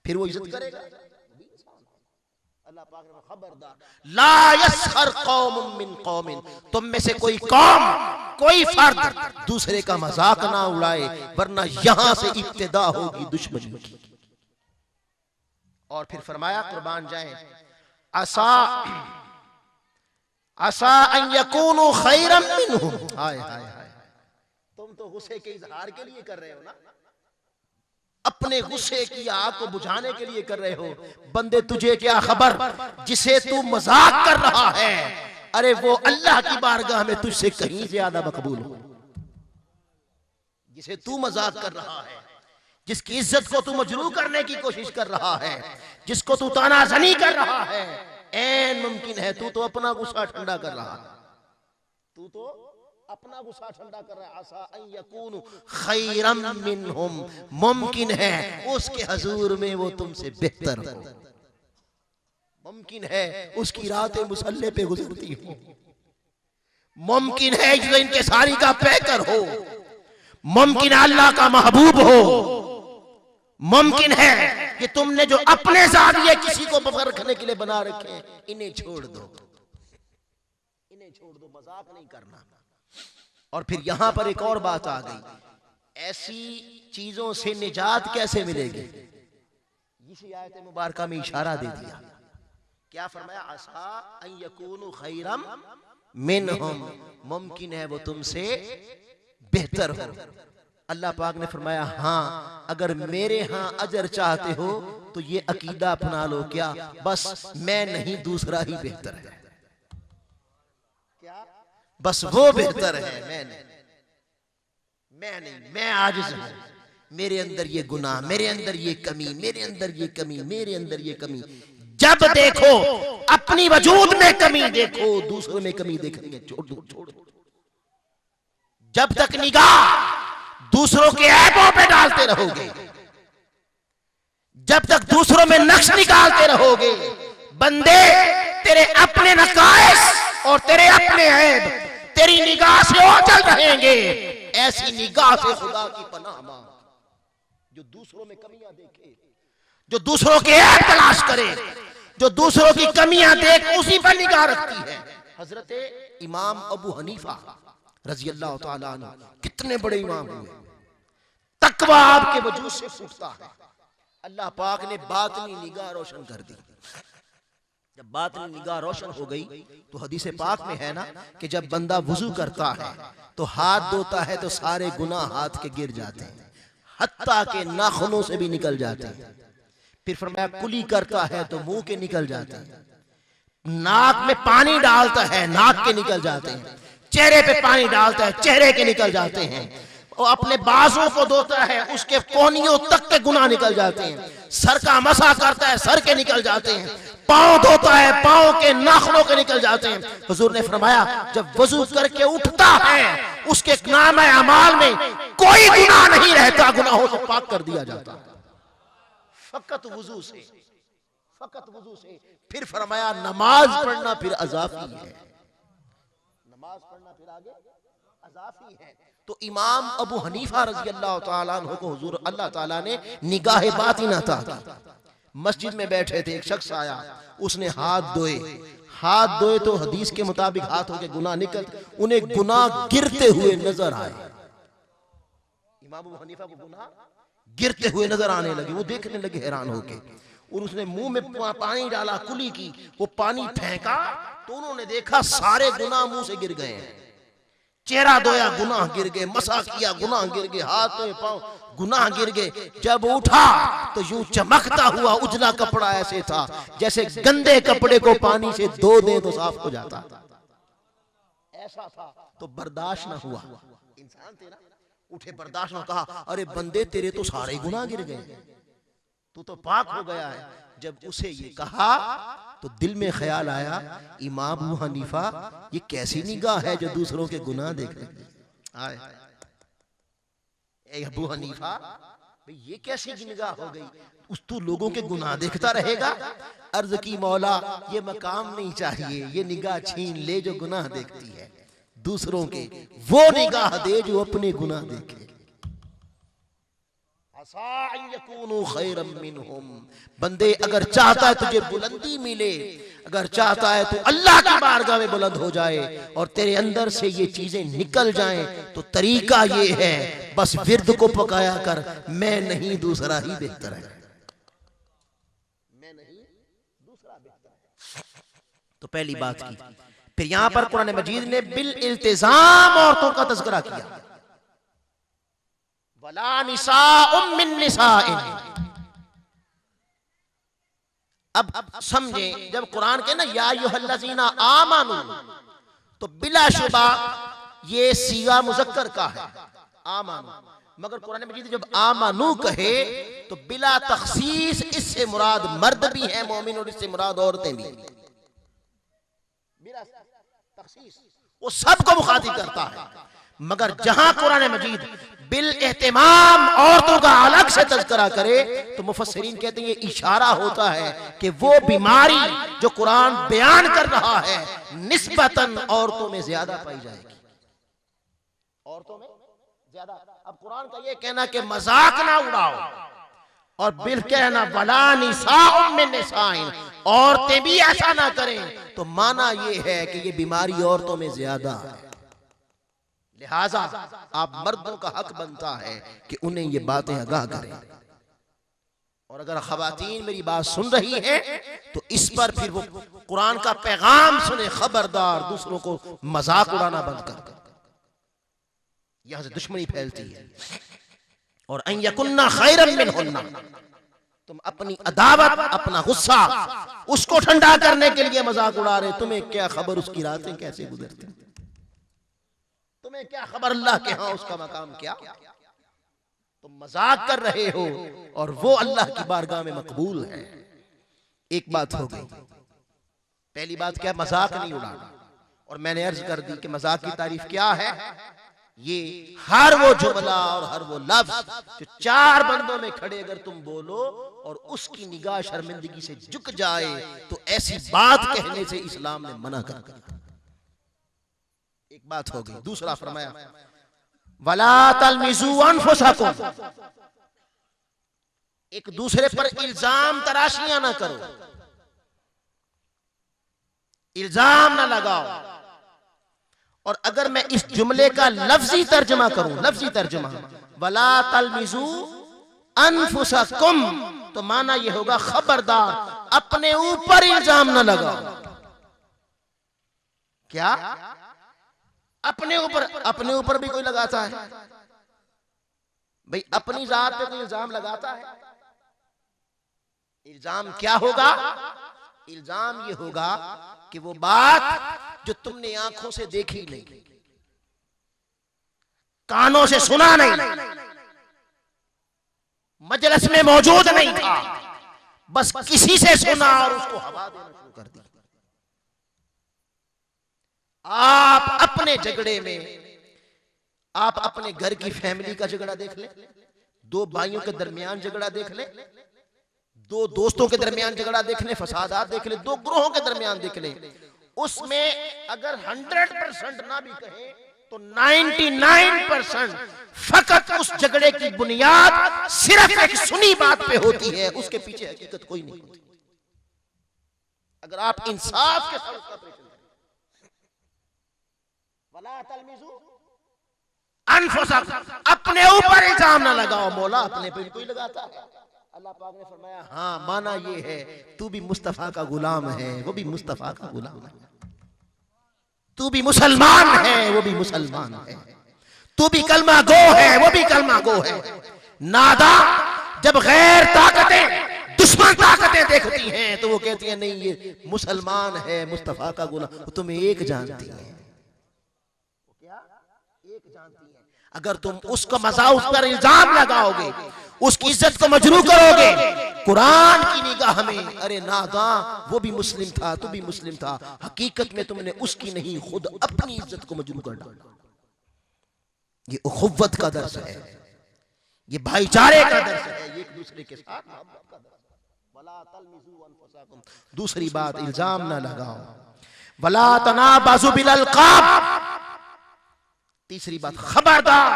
फिर वो इज्जत करेगा? अल्लाह पाक ने खबरदार, ला यस्खर कौमुम मिन कौमिन, तुम में से कोई कौम, कोई फर्द दूसरे का मजाक ना उड़ाए, वरना यहां से इब्तिदा होगी दुश्मनी की। और फिर फरमाया, कुर्बान जाए, असा अन यकूनु खैरम मिनहुम। हाय हाय हाय, तुम तो गुस्से के इजहार के लिए कर रहे हो ना, अपने गुस्से की आग को बुझाने के लिए कर रहे हो। बंदे तुझे क्या खबर, जिसे तू मजाक कर रहा है, अरे वो अल्लाह की बारगाह में तुझसे कहीं ज्यादा मकबूल हो। जिसे तू मजाक कर रहा है, जिसकी इज्जत को तू मजरूह करने की कोशिश कर रहा है, जिसको तू तानाज़नी कर रहा है, ऐन मुमकिन है तू तो अपना गुस्सा ठंडा कर रहा है, तू तो अपना गुस्सा ठंडा कर रहा है। आसा अन यकूनु खैरम मिनहुम, मुमकिन है उसके हुजूर में वो तुमसे बेहतर हो, मुमकिन है उसकी रातें मुसल्ले पे गुजरती हो, मुमकिन है जो इनके सारी का पैकर हो, मुमकिन है अल्लाह का महबूब हो, मुमकिन है कि तुमने जो अपने साथ ये किसी को बफर रखने के लिए बना रखे, इन्हें छोड़ दो, इन्हें छोड़ दो, मजाक नहीं करना। और फिर यहां पर एक और बात आ गई, ऐसी चीजों से निजात कैसे मिलेगी? इसी आयत मुबारका में इशारा दे दिया। क्या फरमाया? असा अन यकूनु खैरम मिनहुम, मुमकिन है वो तुमसे बेहतर हो। अल्लाह पाक ने फरमाया, हाँ अगर मेरे यहाँ अजर चाहते हो तो ये अकीदा अपना लो, क्या बस मैं नहीं दूसरा ही बेहतर है, क्या बस वो बेहतर है, मैं नहीं, मैं आजिज़ हूं, मेरे अंदर ये गुनाह, मेरे अंदर ये कमी, मेरे अंदर ये कमी, मेरे अंदर ये कमी। जब देखो अपनी वजूद में कमी देखो, दूसरों में कमी देखेंगे छोड़ दो, छोड़ दो। जब तक निगाह दूसरों के ऐबों पे डालते रहोगे, जब तक दूसरों में नक्श निकालते रहोगे, बंदे तेरे अपने नकाइस और तेरे अपने ऐब तेरी निगाह से ओझल रहेंगे। ऐसी निगाह से खुदा की पनाह मांग, जो दूसरों में कमियां देखे, जो दूसरों के ऐब तलाश करे, जो दूसरों की कमियां देख उसी पर निगाह रखती है। हजरत इमाम अबू हनीफा रजी अल्लाह तआला अन्हु कितने बड़े इमाम हुए, तकवा आपके वजूद से फूटता है। अल्लाह पाक ने बातनी निगाह रोशन कर दी। जब बातनी निगाह रोशन हो गई तो हदीस पाक में है ना कि जब बंदा वुजू करता है तो हाथ धोता है तो सारे गुनाह हाथ के गिर जाते हैं, हत्ता के नाखूनों से भी निकल जाते हैं। फिर फरमाया कुली करता है तो मुंह के निकल जाते हैं, नाक में पानी डालता है नाक के निकल जाते हैं, चेहरे पे पानी डालता है चेहरे के निकल जाते हैं, वो अपने बाजों को धोता है, उसके कोहनियों तक के गुनाह निकल जाते हैं। सर का मसा करता है, सर के निकल जाते हैं। पांव धोता है, पांव के नाखूनों के निकल जाते हैं। हुजूर ने फरमाया जब वजू करके उठता है उसके नामे अमाल में कोई गुनाह नहीं रहता, गुनाहों से पाक कर दिया जाता। फकत वजू से, फकत वजू से। फिर फरमाया नमाज पढ़ना फिर अज़ाफ़ी है, नमाज पढ़ना फिर आगे अज़ाफ़ी है। तो इमाम अबू हनीफा रज़ी अल्लाह ताला अन्हु को हुजूर अल्लाह ताला ने निगाह बातिना अता की। मस्जिद में बैठे थे, एक शख्स आया, उसने हाथ धोए, हाथ धोए तो हदीस के मुताबिक हाथों के गुनाह निकल, उन्हें गुनाह गिरते हुए नजर आए। इमाम अबू हनीफा को गुनाह गिरते हुए नजर आने लगे। वो देखने लगे हैरान होके, और उसने मुंह में पानी डाला, कुली की, वो पानी फेंका तो उन्होंने देखा सारे गुनाह मुंह से गिर गए हैं। चेहरा धोया गुनाह गिर गए, मसा किया गुनाह गिर गए, हाथ धोए पांव गुनाह गिर गए। जब उठा तो यूं चमकता हुआ उजला कपड़ा ऐसे था जैसे गंदे कपड़े को पानी से धो दे तो साफ हो जाता, ऐसा था। तो बर्दाश्त ना हुआ, इंसान थे ना, उठे बर्दाश्त ना, कहा अरे बंदे तेरे तो सारे गुनाह गिर गए, तू तो पाक हो गया है। जब उसे ये कहा तो दिल में ख्याल आया इमाम अबू हनीफा ये कैसी निगाह है जो दूसरों के गुनाह देख रही है। अबू हनीफा भाई ये कैसी निगाह हो गई, उस तू लोगों के गुनाह देखता रहेगा। अर्ज की मौला ये मकाम नहीं चाहिए, ये निगाह छीन ले जो गुनाह देखती है दूसरों के, वो निगाह दे जो अपने गुनाह देखे। बंदे अगर चाहता है तुझे बुलंदी मिले, अगर चाहता है तो अल्लाह की बारगाह में बुलंद हो जाए और तेरे अंदर से ये चीजें निकल जाएं, तो तरीका ये है बस विर्द को पकाया कर, मैं नहीं दूसरा ही बेहतर है, मैं नहीं दूसरा बेहतर है। तो पहली बात की। फिर यहां पर कुरान मजीद ने बिल इल्तिजाम औरतों का तज़किरा किया, वला निसाउम मिन निसाइन। अब समझे, जब कुरान के ना या अय्युहल्लज़ीना आमनू, तो बिलाशुबा ये सीगा मुज़क्कर का है आमनू, मगर कुरान मजीद जब आमनू कहे तो बिला तखसीस, इससे मुराद मर्द भी है मोमिन और इससे मुराद औरतें भी, बिला तखसीस वो सबको मुखातिब करता है। मगर जहां कुरान मजीद बिल एहतिमाम औरतों का अलग से तज़किरा करे तो मुफस्सिरीन कहते हैं ये इशारा होता है कि वो बीमारी जो कुरान बयान कर रहा है निस्बतन औरतों में ज्यादा पाई जाएगी, औरतों में ज्यादा। अब कुरान का ये कहना कि मजाक ना उड़ाओ और बिल कहना वला निसाउम मिन निसाइन, औरतें भी ऐसा ना करें, तो माना ये है कि ये बीमारी औरतों में ज्यादा है। लिहाजा आप मर्दों का हक बनता है कि उन्हें ये बातें आगाह करें। और अगर खवातीन मेरी बात सुन रही हैं तो इस पर फिर वो कुरान का पैगाम सुने, खबरदार दूसरों को मजाक उड़ाना बंद कर। यहां से दुश्मनी फैलती है। और अन यकुन्ना खैरन मिनहुन्ना, तुम अपनी अदावत, अपना गुस्सा उसको ठंडा करने के लिए मजाक उड़ा रहे, तुम्हें क्या खबर उसकी रातें कैसे गुजरती, तुम्हें क्या खबर अल्लाह के यहां उसका मकाम क्या। तुम मजाक कर रहे हो और वो अल्लाह की बारगाह में मकबूल है। एक बात हो गई। पहली बात क्या, मजाक नहीं उड़ाना। और मैंने अर्ज कर दी कि मजाक की तारीफ क्या है। ये हर वो जुमला और हर वो लफ्ज जो चार बंदों में खड़े अगर तुम बोलो और उसकी निगाह शर्मिंदगी से झुक जाए तो ऐसी बात कहने से इस्लाम ने मना कर दिया। एक बात हो गई। दूसरा फरमाया वला तलमिजू अनफुसकुम, एक दूसरे पर इल्जाम तराशियां ना करो, इल्जाम ना लगाओ। और अगर मैं इस जुमले का लफ्जी तर्जमा करूं, लफ्जी तर्जमा वला तलमिजू अनफुसकुम, तो माना यह होगा खबरदार अपने ऊपर इल्जाम ना लगाओ। क्या अपने ऊपर? अपने ऊपर भी कोई लगाता है भाई? अपनी जात पे कोई इल्जाम लगाता है? इल्जाम क्या होगा? इल्जाम ये होगा कि वो बात जो तुमने आंखों से देखी नहीं, कानों से सुना नहीं, मजलिस में मौजूद नहीं था, बस किसी से सुना और उसको हवा देना शुरू कर दी। आप अपने झगड़े में, आप अपने घर की फैमिली का झगड़ा देख ले, दो भाइयों के दरमियान झगड़ा देख ले, दो दोस्तों के दरमियान झगड़ा देख ले, फसादात देख ले, दो ग्रोहों के दरमियान देख ले, उसमें अगर 100% ना भी कहे तो 99% फकत उस झगड़े की बुनियाद सिर्फ एक सुनी बात पे होती है, उसके पीछे हकीकत कोई नहीं होती। अगर आप इंसाफ के साथ ऑपरेशन करें, वला तलमिजू अनफुसकुम, अपने ऊपर इल्जाम ना लगाओ, मौला अपने पे कोई लगाता है। अल्लाह पाक ने फरमाया हाँ माना ये है तू भी मुस्तफा का गुलाम है, वो भी मुस्तफा का गुलाम है, तू भी मुसलमान है, वो भी मुसलमान है, तू भी कलमा गो है, वो भी कलमा गो है। नादा जब गैर ताकतें, दुश्मन ताकतें देखती हैं तो वो कहती हैं नहीं ये मुसलमान है, मुस्तफा का गुलाम, वो तुम्हें एक जानती है, क्या एक जानती है। अगर तुम उसको मजा उस पर इल्जाम लगाओगे, उसकी इज्जत को मजरू करोगे, कुरान की निगाह में अरे नादा वो भी मुस्लिम था, तू भी मुस्लिम था, हकीकत में तुमने उसकी नहीं खुद अपनी इज्जत को मजरू कर डाला। ये उखुव्वत का दर्स है, ये भाईचारे का दर्स है, एक दूसरे के साथ मोहब्बत का दर्स है। वला तलमिजू अनफुसकुम, दूसरी बात इल्जाम ना लगाओ, वला तनाबाजु बिल अलकाब, तीसरी बात खबरदार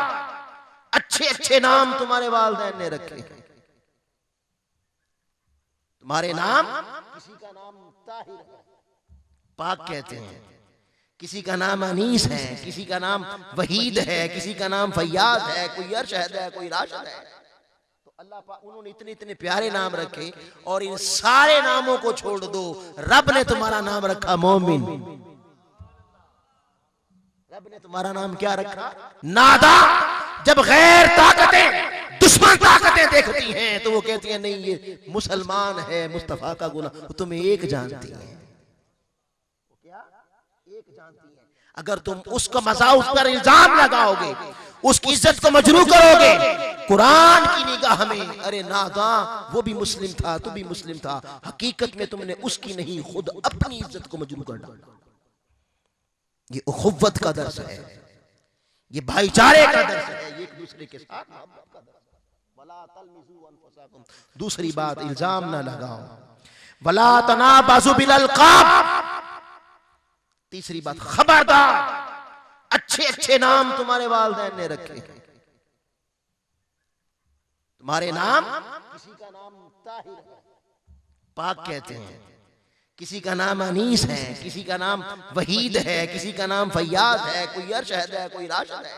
अच्छे अच्छे नाम तुम्हारे वालिदैन ने रखे हैं, तुम्हारे नाम, किसी का नाम ताहिर है, पाक कहते हैं, किसी का नाम अनीस है, किसी का नाम वहीद है, किसी का नाम फैयाज है, कोई अरशद है, कोई राशिद है। तो अल्लाह पाक उन्होंने इतने इतने प्यारे नाम रखे, और इन सारे नामों को छोड़ दो, रब ने तुम्हारा नाम रखा मोमिन, रब ने तुम्हारा नाम क्या रखा? नादा जब गैर ताकतें, दुश्मन ताकतें देखती हैं तो वो कहती हैं नहीं ये मुसलमान है, मुस्तफा का गुलाम, वो तुम्हें एक जानती है, क्या एक जानती है। अगर तुम उसको मजा उस पर इल्जाम लगाओगे, उसकी इज्जत को मजरू करोगे, कुरान की निगाह में अरे नादा वो भी मुस्लिम था, तू भी मुस्लिम था, हकीकत में तुमने उसकी नहीं खुद अपनी इज्जत को मजरू कर डाला। ये उखुव्वत का दर्स है, ये भाईचारे का दर्स है, एक दूसरे के साथ मोहब्बत का दर्स है। वला तलमिजू अनफुसकुम, दूसरी बात इल्जाम ना लगाओ, वला तनाबाजु बिल अलकाब, तीसरी बात खबरदार अच्छे अच्छे नाम तुम्हारे वालिदैन ने रखे हैं, तुम्हारे नाम, किसी का नाम ताहिर है, पाक कहते हैं, किसी का नाम अनीस है, किसी का नाम वहीद है, किसी का नाम फैयाज है, कोई अरशद है, कोई राशिद है।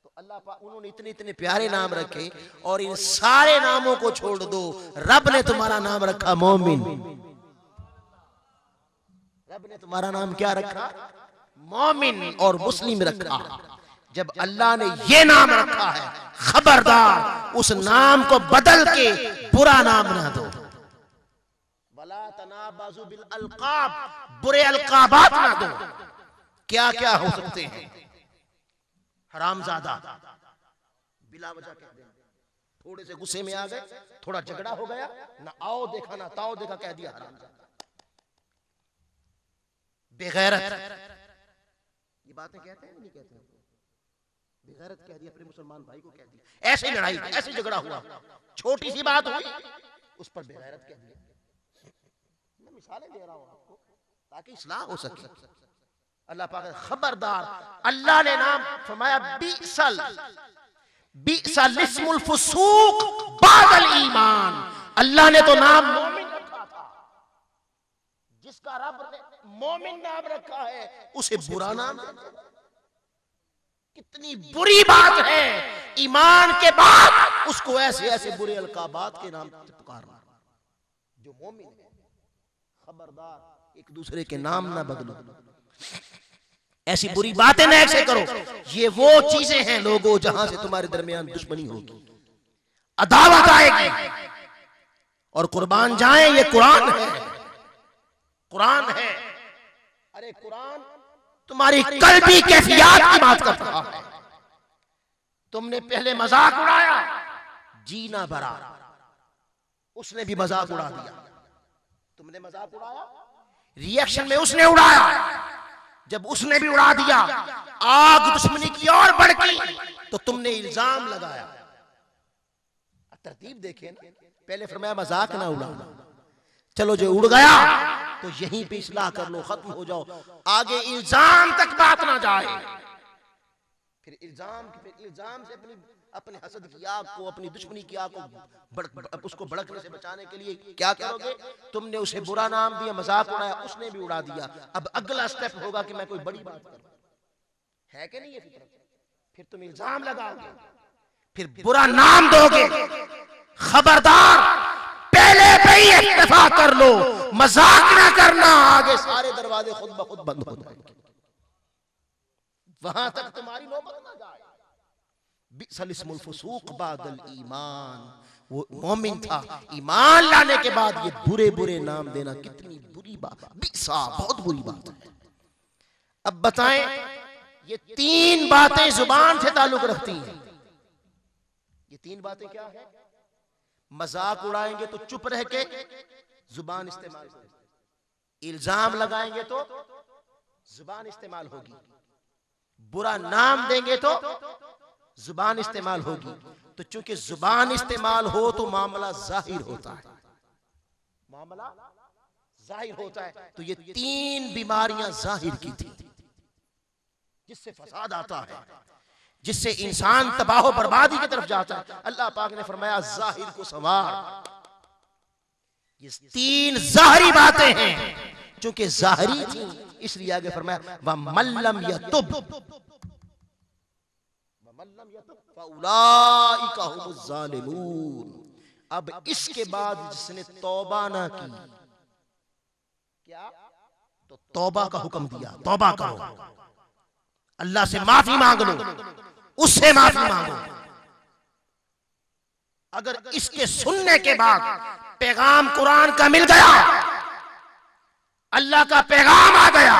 तो अल्लाह पाक उन्होंने इतने इतने प्यारे नाम रखे, और इन सारे नामों को छोड़ दो, रब ने तुम्हारा नाम रखा मोमिन, रब ने तुम्हारा नाम क्या रखा? मोमिन और मुस्लिम रखा। जब अल्लाह ने ये नाम रखा है, खबरदार उस नाम को बदल के बुरा नाम ना दो, वला तनाबाजु बिल अलकाब, बुरे अलकाबात ना दो। क्या क्या हो सकते हैं? हरामजादा बिला वजह कह देना, थोड़े से गुस्से में आ गए, थोड़ा झगड़ा हो गया, ना आओ देखा ना ताओ देखा कह दिया हरामजादा। बेगैरत, ये बातें कहते हैं नहीं कहते? बेगैरत कह दिया, अपने मुसलमान भाई को कह दिया, ऐसे लड़ाई, ऐसे झगड़ा हुआ, छोटी सी बात हुई, उस पर बेगैरत कह दिया। मैं मिसालें दे रहा हूं आपको ताकि इस्लाह हो सके। अल्लाह पाक खबरदार, अल्लाह ने नाम फरमाया बिसल, बिसल इस्मुल फुसूक बादल ईमान, अल्लाह ने तो नाम मोमिन रखा था, जिसका रब ने मोमिन नाम रखा है उसे बुरा नाम। कितनी बुरी बात है ईमान के बाद उसको ऐसे ऐसे बुरे अलकाबात के नाम से पुकारना। जो मोमिन है खबरदार एक दूसरे के नाम ना बदलो, ऐसी बुरी बातें ना ऐसे करो। ये वो चीजें हैं लोगों जहां से तुम्हारे दरमियान दुश्मनी होगी, अदावत आएगी, और कुर्बान जाए ये कुरान है, कुरान है। अरे कुरान तुम्हारी कल्बी कैफियत की बात करता है, तुमने पहले मजाक उड़ाया, जीना भरा, उसने भी मजाक उड़ा दिया। तुमने मजाक उड़ाया, रिएक्शन में उसने उड़ाया, जब उसने भी उड़ा दिया, आग दुश्मनी की और भड़की तो तुमने इल्जाम लगाया। तरतीब देखें ना, पहले फरमाया मजाक ना उड़ाना, चलो जो उड़ गया तो यहीं पे इस्लाह कर लो, खत्म हो जाओ, आगे इल्जाम तक बात ना जाए। फिर इल्जाम से अपने हसद की आग को, अपनी दुश्मनी की आग को उसको भड़कने से बचाने के लिए क्या करोगे? तुमने उसे बुरा नाम दिया, मजाक उड़ाया, उसने भी उड़ा दिया। अब अगला स्टेप होगा कि मैं कोई बड़ी बात करूं, है कि नहीं है फितरत? फिर तुम इल्जाम लगाओगे, फिर बुरा नाम दोगे। खबरदार, पहले पे ही इत्तेफाक कर लो, मजाक ना करना, आगे सारे दरवाजे खुद ब खुद बंद हो जाएंगे, वहां तक तुम्हारी नौबत ना जाए। बिसल इस्मुल फुसूक बादल ईमान, वो मोमिन था, ईमान लाने के बाद ये बुरे बुरे नाम देना कितनी बुरी बात, बिसा, बहुत बुरी बात है। अब बताएं, ये तीन बातें जुबान से ताल्लुक रखती हैं। ये तीन बातें क्या है? मजाक उड़ाएंगे तो चुप रह के जुबान इस्तेमाल होगी, इल्जाम लगाएंगे तो जुबान इस्तेमाल होगी, बुरा नाम देंगे तो जुबान इस्तेमाल होगी। तो चूंकि जुबान इस्तेमाल हो तो मामला जाहिर होता है, मामला जाहिर होता है। तो ये तीन बीमारियां जाहिर की थी, जिससे फसाद आता है, जिससे इंसान तबाह बर्बादी की तरफ जाता है। अल्लाह पाक ने फरमाया जाहिर को संवार। ये तीन जाहिरी बातें हैं, चूंकि जाहिरी थी इसलिए आगे फरमाया व मल्लम यतुब फउलाइका हुमुज़ ज़ालिमून। अब इसके बाद जिसने तौबा ना की, क्या? तो तौबा का हुक्म दिया, तौबा करो, अल्लाह से माफी मांग लो, उससे माफी मांगो। अगर इसके सुनने के बाद पैगाम कुरान का मिल गया, अल्लाह का पैगाम आ गया,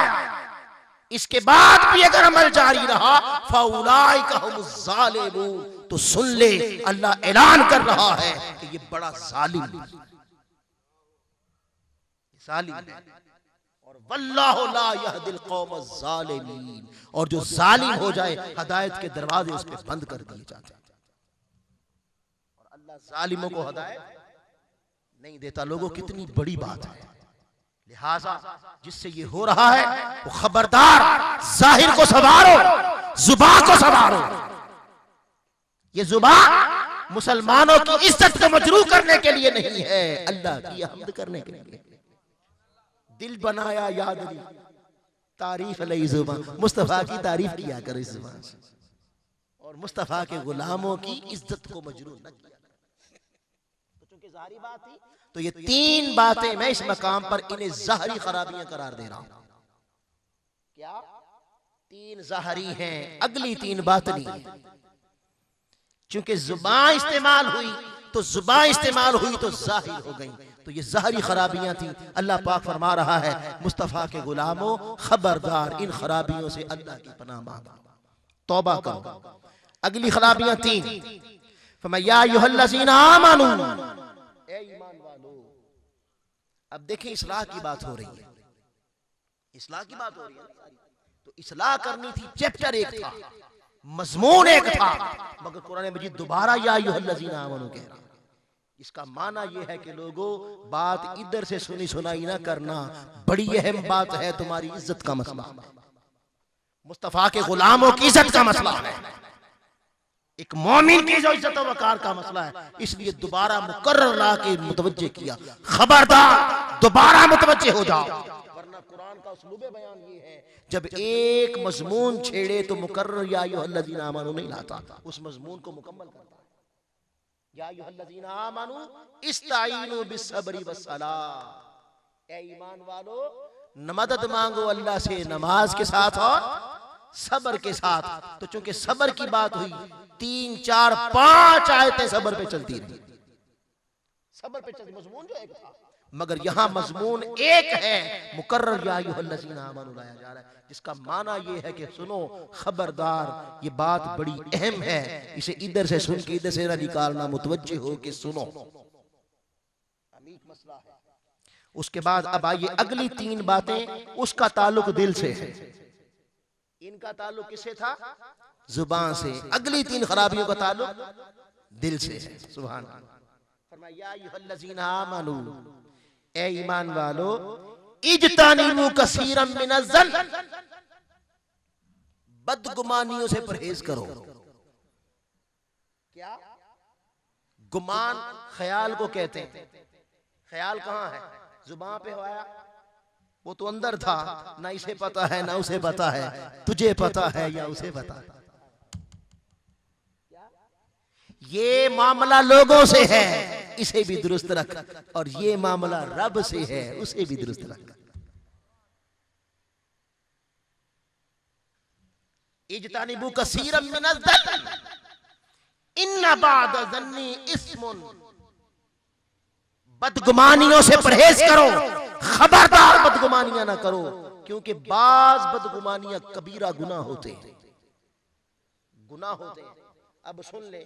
इसके बाद भी अगर अमल जारी रहा, फउलाइका हुमुज़ ज़ालिमून, तो सुन ले, अल्लाह ऐलान कर रहा है कि ये बड़ा जालिम है, और वल्लाहु ला यहदिल कौमज़ ज़ालिमीन, और जो जालिम हो जाए हदायत के दरवाजे उस पे बंद कर दिए जाते हैं। और अल्लाह जालिमों को हदायत नहीं देता। लोगों, कितनी बड़ी बात है। लिहाजा जिससे ये हो रहा है वो खबरदार, जाहिर को संवारो, जुबान को संवारो। ये जुबान मुसलमानों की इज्जत को मजरूह करने के लिए नहीं है, अल्लाह की हम्द करने के लिए। दिल बनाया याद नहीं, तारीफ अलई जुबान, मुस्तफा की तारीफ किया करो इस जुबान से, और मुस्तफा के गुलामों की इज्जत को मजरूह न किया। तो चूंकि जाहिरी बात थी, तो ये तीन बातें मैं इस मकाम पर इन्हें जाहिरी खराबियां करार दे रहा हूं। क्या? तीन जाहिरी हैं, अगली तीन बातनी है। चूंकि जुबान इस्तेमाल हुई तो जुबान इस्तेमाल हुई तो जाहिर हो गई, तो ये जाहिरी खराबियां थी। अल्लाह पाक फरमा रहा है, मुस्तफा के गुलामों खबरदार, इन खराबियों से अल्लाह की पनाह मांगो, तौबा करो। अगली खराबियां तीन, फरमाया या अय्युहल्लज़ीना आमनू, ए ईमान वालो। अब देखें, इस्लाह की बात हो रही है, इस्लाह की बात हो रही है। तो इस्लाह करनी थी, चैप्टर एक था, मजमून एक था, मगर कुरान मजीद दोबारा या अय्युहल्लज़ीना आमनू कह रहा है। इसका माना यह है कि लोगों, बात इधर से सुनी सुनाई ना करना, बड़ी अहम बात है, तुम्हारी इज्जत का मसला, मुस्तफा के गुलामों की इज्जत का मसला है, एक मोमिन की जो इज्जत वकार का मसला है। इसलिए दोबारा मुकर्रर ला के मुतवज्जे किया, खबरदार दोबारा मुतवज्जे हो जाओ, वरना कुरान का उसलूबे बयान ये है, जब एक मजमून छेड़े तो मुकर्रर या अय्युहल्लज़ीना आमनू नहीं लाता, उस मजमून को मुकम्मल करता है। या अय्युहल्लज़ीना आमनू इस्ताईनू बिस्सब्रि वस्सलाह, ए ईमान वालो मदद मांगो अल्लाह से नमाज के साथ और सब्र के साथ। तो चूंकि सब्र की बात हुई, 3, 4, 5 आयतें सब्र पे चलती रही, सब्र पे चलती, मजमून जो एक था मगर यहां मजमून एक है, मुकर्रर या अय्युहल्लज़ीना आमनू लाया जा रहा है, जिसका माना ये है कि सुनो, खबरदार, ये बात बड़ी अहम है, इसे इधर से सुन के इधर से ना निकालना, मुतवज्जे हो के सुनो, अमीक मसला है। उसके बाद अब आइए अगली 3 बातें, उसका ताल्लुक दिल से है। इनका ताल्लुक किससे था? जुबान से। अगली 3 खराबियों का ताल्लुक दिल से है। सुभान अल्लाह। फरमाया या अय्युहल्लज़ीना आमनू, ए ईमान वालो, इज्तनिबू कसीरम मिनज़्ज़न, बदगुमानियों से परहेज करो। क्या? गुमान ख्याल को कहते हैं। ख्याल कहां है? जुबान पे आया, वो तो अंदर था, ना इसे पता है ना उसे पता है, तुझे पता है या उसे पता है। ये मामला लोगों से है, इसे भी दुरुस्त रख, और ये मामला रब से है, उसे भी दुरुस्त रख। इज्तनिबू कसीरम मिनज़्ज़न इन्ना बाद ज़न्नी इस्मुन, बदगुमानियों से परहेज करो, खबरदार बदगुमानियां ना करो, क्योंकि बाज बदगुमानियां कबीरा गुनाह होते हैं, गुनाह होते हैं। अब सुन ले,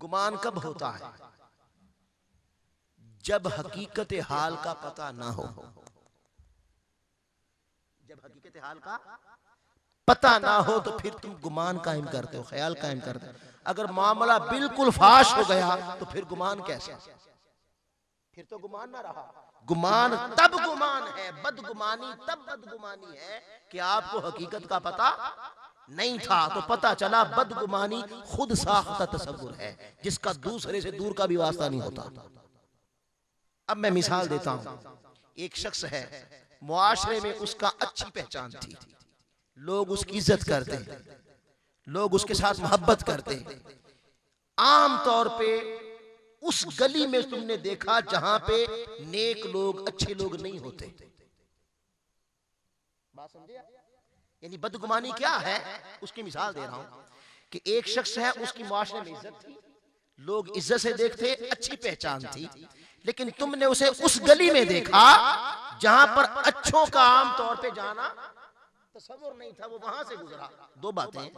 गुमान कब होता है? जब हकीकत हाल का पता ना हो। जब हकीकत हाल का पता ना हो तो फिर तुम गुमान कायम करते हो, ख्याल कायम करते हो। अगर मामला बिल्कुल फाश हो गया तो फिर गुमान कैसे? फिर तो गुमान ना रहा। गुमान तब गुमान है, बदगुमानी तब बदगुमानी है कि आपको हकीकत का पता नहीं था, तो पता चला बदगुमानी खुद साख्ता तसव्वुर है, जिसका दूसरे से दूर का भी वास्ता नहीं होता। अब मैं मिसाल देता हूं। एक शख्स है, मुआशरे में उसका अच्छी पहचान थी, लोग उसकी इज्जत करते, लोग उसके साथ मोहब्बत करते। आम तौर पे उस गली में तुमने देखा जहां पे नेक लोग, अच्छे लोग नहीं होते। बात समझे? यानी बदगुमानी क्या है, उसकी मिसाल दे रहा हूं कि एक शख्स है, उसकी मुआशरे में इज्जत थी, लोग इज्जत से देखते, अच्छी पहचान थी, लेकिन तुमने उसे उस गली में देखा जहां पर अच्छों का आम तौर पे जाना तसव्वुर नहीं था, वो वहां से गुजरा। 2 बातें,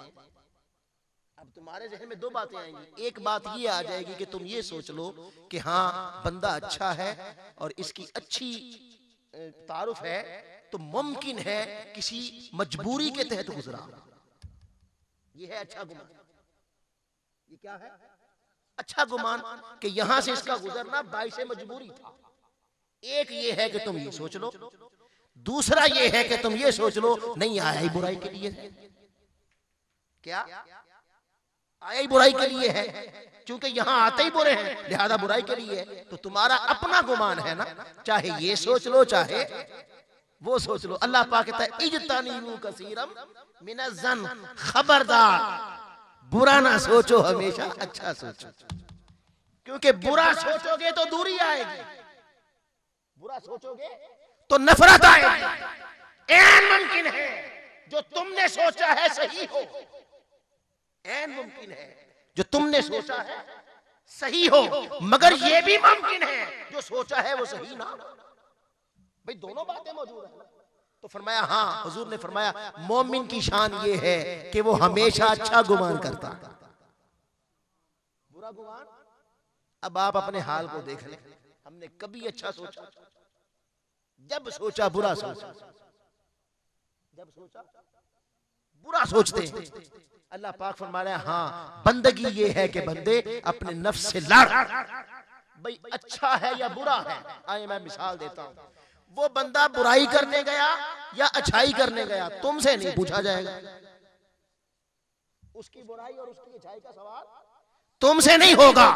अब तुम्हारे जहन में 2 बातें आएंगी। एक बात ये आ जाएगी कि तुम ये सोच लो कि हाँ बंदा अच्छा है और इसकी अच्छी तारुफ है, तो मुमकिन है किसी मजबूरी के तहत गुजरा। ये है अच्छा गुमान। ये क्या है? अच्छा गुमान कि यहां से इसका गुजरना बाइसे मजबूरी था। एक ये है कि तुम ये सोच लो, दूसरा ये है कि तुम ये सोच लो नहीं आया ही बुराई के लिए। क्या आया ही बुराई के लिए है, क्योंकि यहां आते ही बुरे हैं, लिहाजा बुराई के लिए है। तो तुम्हारा अपना गुमान है ना, चाहे ये सोच लो चाहे वो सोच लो। अल्लाह पाक कहता है इज्तनिबू कसीरम मिनज़्ज़न, खबरदार बुरा ना सोचो, हमेशा अच्छा सोचो, क्योंकि बुरा सोचोगे तो दूरी आएगी, बुरा सोचोगे तो नफरत आएगी। ऐन मुमकिन है जो तुमने सोचा है सही हो, ऐन मुमकिन है जो तुमने सोचा है सही हो, मगर यह भी मुमकिन है जो सोचा है वो सही ना। भाई दोनों बातें मौजूद है। तो फरमाया, हाँ हुजूर ने फरमाया मोमिन की शान ये है कि वो हमेशा अच्छा गुमान करता, बुरा गुमान। अब आप अपने हाल को देख लें, हमने कभी अच्छा सोचा? जब सोचा बुरा सोचा, जब सोचा बुरा सोचते। अल्लाह पाक फरमा रहा है हाँ बंदगी ये है कि बंदे अपने नफ्स से लड़, भाई अच्छा है या बुरा है। आए मैं मिसाल देता हूं, वो बंदा बुराई करने गया या अच्छाई करने गया, तुमसे नहीं पूछा जाएगा। उसकी बुराई और उसकी अच्छाई का सवाल तुमसे नहीं होगा।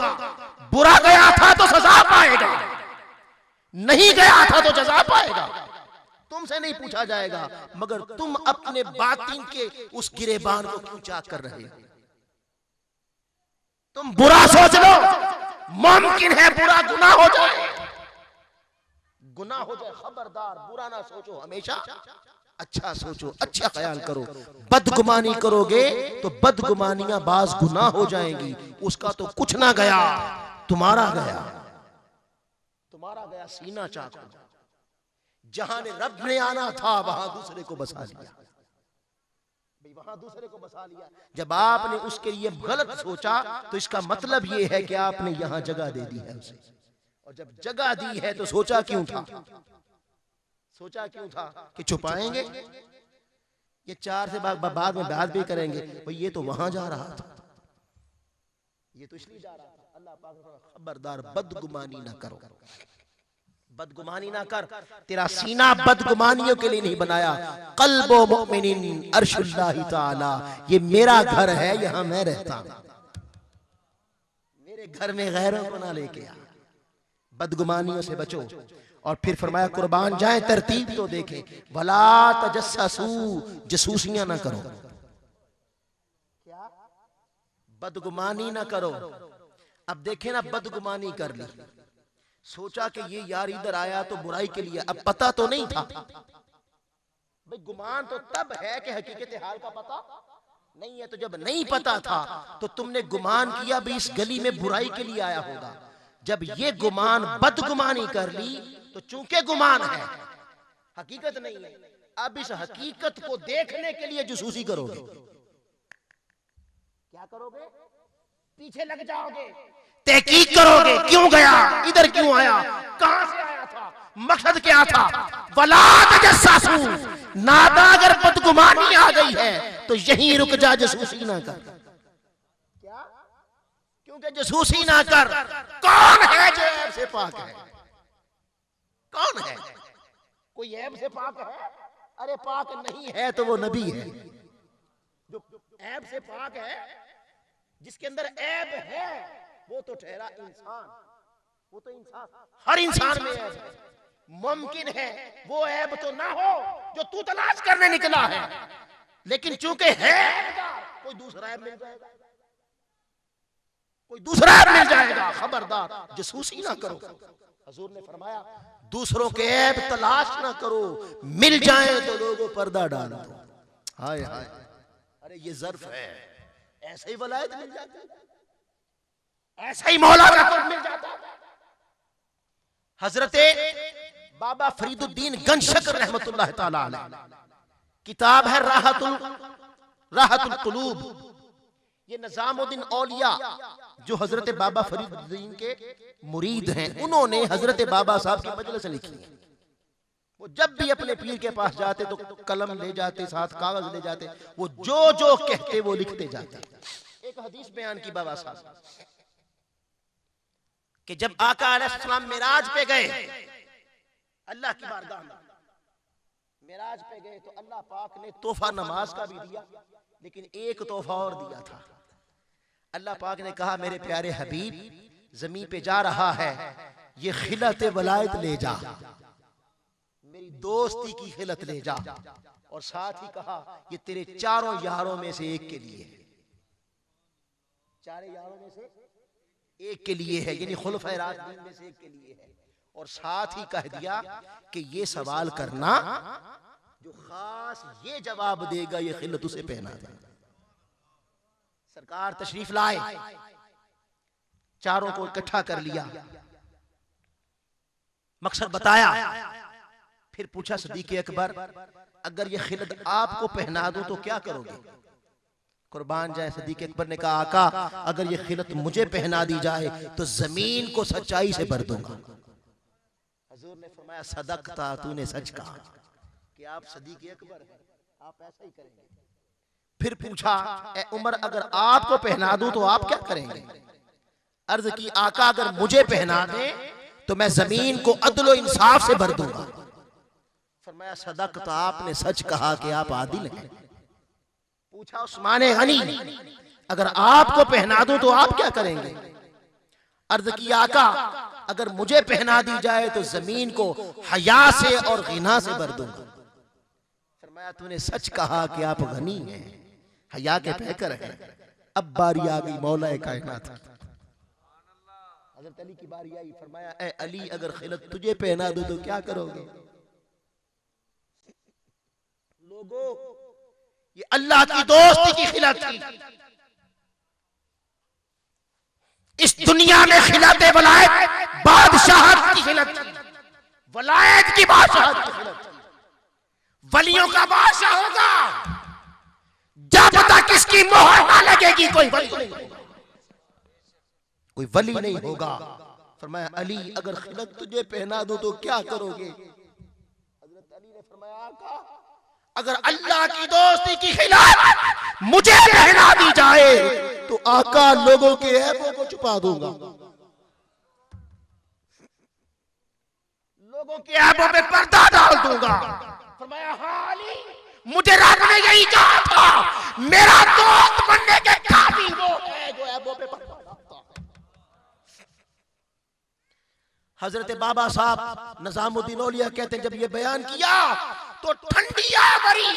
बुरा गया था तो सजा पाएगा, नहीं गया था तो जजा पाएगा, तुमसे नहीं पूछा जाएगा। मगर तुम अपने बातिन के उस गिरेबान को क्यों चाक कर रहे हो? तुम बुरा सोच लो, मुमकिन है बुरा गुनाह हो जाए, गुनाह हो जाए। खबरदार बुरा ना सोचो, हमेशा अच्छा सोचो, अच्छा ख्याल करो। बदगुमानी करोगे तो बदगुमानियां बाज गुनाह हो जाएंगी, उसका तो कुछ ना गया, तुम्हारा गया। तुम्हारा गया सीना चाक हो। जहां ने रब ने आना था वहां दूसरे को बसा लिया, वहां दूसरे को बसा लिया। जब आपने उसके लिए गलत सोचा तो इसका मतलब यह है कि आपने यहां जगह दे दी है उसे, और जब जगह दी है तो सोचा क्यों था, सोचा क्यों था कि छुपाएंगे, ये चार से बाद में बात भी करेंगे, भाई ये तो वहां जा रहा था, ये तो इसलिए जा रहा था। अल्लाह पाक खबरदार बदगुमानी ना करो, बदगुमानी ना कर। तेरा सीना बदगुमानियों के लिए नहीं बनाया। कल्बो मुमिनिन अर्शुल्लाहि ताला, ये मेरा घर है, यहां मैं रहता हूं, मेरे घर में गैरों को ना लेके आ। बदगुमानियों से बचो। और फिर फरमाया कुर्बान जाए तरतीब तो देखें, वला तजस्ससू, जसूसियां ना करो, क्या बदगुमानी ना करो। अब देखें ना, बदगुमानी कर ली, सोचा कि ये यार इधर आया तो बुराई के लिए, अब पता तो नहीं था। भाई गुमान तो तब है कि हकीकत हाल का पता नहीं है। तो जब नहीं पता था तो तुमने गुमान किया भी इस गली में बुराई के लिए आया होगा। जब ये गुमान बदगुमानी कर ली तो चूंकि गुमान है, हकीकत नहीं है, अब इस हकीकत को देखने के लिए जसूसी करोगे। क्या करोगे? पीछे लग जाओगे, तहकीक करोगे, क्यों गया, इधर क्यों आया, कहां से आया था, मकसद क्या था। वला तजस्ससू, नादा अगर बदगुमानी आ गई है तो यहीं रुक जा, जसूसी ना कर। क्या? क्योंकि जसूसी ना कर। कौन है जो ऐब से पाक है? कौन है? कोई ऐब से पाक है? अरे पाक नहीं है तो वो नबी है। जो ऐब से पाक है, जिसके अंदर ऐब है, वो तो ठहरा इंसान, वो तो इंसान, हर इंसान में ऐब है। मुमकिन है वो ऐब तो ना हो जो तू तलाश करने निकला है, लेकिन चूंकि है कोई दूसरा ऐब मिल जाएगा, कोई दूसरा ऐब मिल जाएगा। खबरदार जसूसी ना करो। हुजूर ने फरमाया दूसरों के ऐब तलाश ना करो, मिल जाए तो लोगों पर्दा डाल दो। हाय हाय, अरे ये ज़र्फ है, ऐसे ही वलायत मिल जाती है, ऐसा ही मौला का कुर्ब मिल जाता है। हजरते बाबा फरीदुद्दीन गंजशकर रहमतुल्लाह ताला अलैह, किताब है राहतुल कुलूब। ये निजामुद्दीन औलिया जो हजरत बाबा फरीदुद्दीन के मुरीद हैं, उन्होंने हजरत बाबा साहब की मजलिस लिखी है। वो जब भी अपने पीर के पास जाते तो कलम ले जाते, साथ कागज ले जाते, वो जो जो कहते वो लिखते जाते। एक हदीस बयान की बाबा साहब कि जब आका अलैहिस्सलाम मिराज पे गए, अल्लाह की बारगाह में मिराज पे गए, तो अल्लाह पाक ने तोहफा नमाज का भी दिया, लेकिन एक तोहफा और दिया था। अल्लाह पाक ने कहा मेरे प्यारे हबीब, जमीन पे जा रहा है, ये खिलत वलायत ले जा, मेरी दोस्ती की खिलत ले जा, और साथ ही कहा ये तेरे चारों यारों में से एक के लिए है, चारों यारों में से एक के लिए है, यानी खुलफाए राशिदीन में से एक के लिए है। और साथ ही कह दिया कि ये सवाल करना जो खास ये जवाब देगा, ये खिलत उसे पहना दे। सरकार तशरीफ लाए, चारों को इकट्ठा कर लिया, मकसद बताया, फिर पूछा सिद्दीक़ अकबर अगर ये खिलत आपको पहना दूं तो क्या करोगे? कुर्बान जाए सिद्दीक़ अकबर ने कहा आका अगर ये खिलत मुझे पहना दी जाए तो जमीन को सच्चाई से भर दूंगा। हुजूर ने फरमाया सदकता, तूने सच कहा कि आप सिद्दीक़ अकबर हैं, आप ऐसा ही करेंगे। फिर पूछा ए उमर अगर आपको पहना दूं तो आप क्या करेंगे? अर्ज की आका अगर मुझे पहना दे तो मैं जमीन को अदल और इंसाफ से भर दूंगा। फरमाया सदकता, आपने सच कहा कि आप आदिल हैं। पूछा उस्मान गनी अगर आपको पहना दूं तो आप क्या करेंगे? अर्ज की आका अगर मुझे पहना दी जाए तो जमीन को हया से और गिना से भर दूंगा। फरमाया तूने सच कहा कि आप गनी हैं, हया के पैकर हैं। अब बारी आ गई मौला कायनात, हज़रत अली की बारी आई। फरमाया ए अली अगर खिलत तुझे पहना दूं तो क्या करोगे? लोगों ये अल्लाह की दोस्ती की खिलत थी। इस दुनिया में खिलत वलायत बादशाहत की खिलत थी, वलायत की बादशाहत की खिलत थी। वलियों का बादशाह होगा जब तक इसकी मोहर ना लगेगी कोई वली नहीं होगा, कोई वली नहीं होगा। फरमाया अली अगर खिलत तुझे पहना दूं तो क्या करोगे? हजरत अली ने फरमाया आका अगर अल्लाह की दोस्ती की खिलत मुझे पहना दी जाए तो आका लोगों के ऐबों को छुपा दूंगा, लोगों के ऐबों पे पर्दा डाल दूंगा। फरमाया हाँ अली मुझे रब ने यही कहा था, मेरा दोस्त बनने के काबिल वो है जो ऐबों पे पर्दा डालता है। हजरत बाबा साहब निजामुद्दीन औलिया कहते हैं जब ये बयान किया तो ठंडिया भरी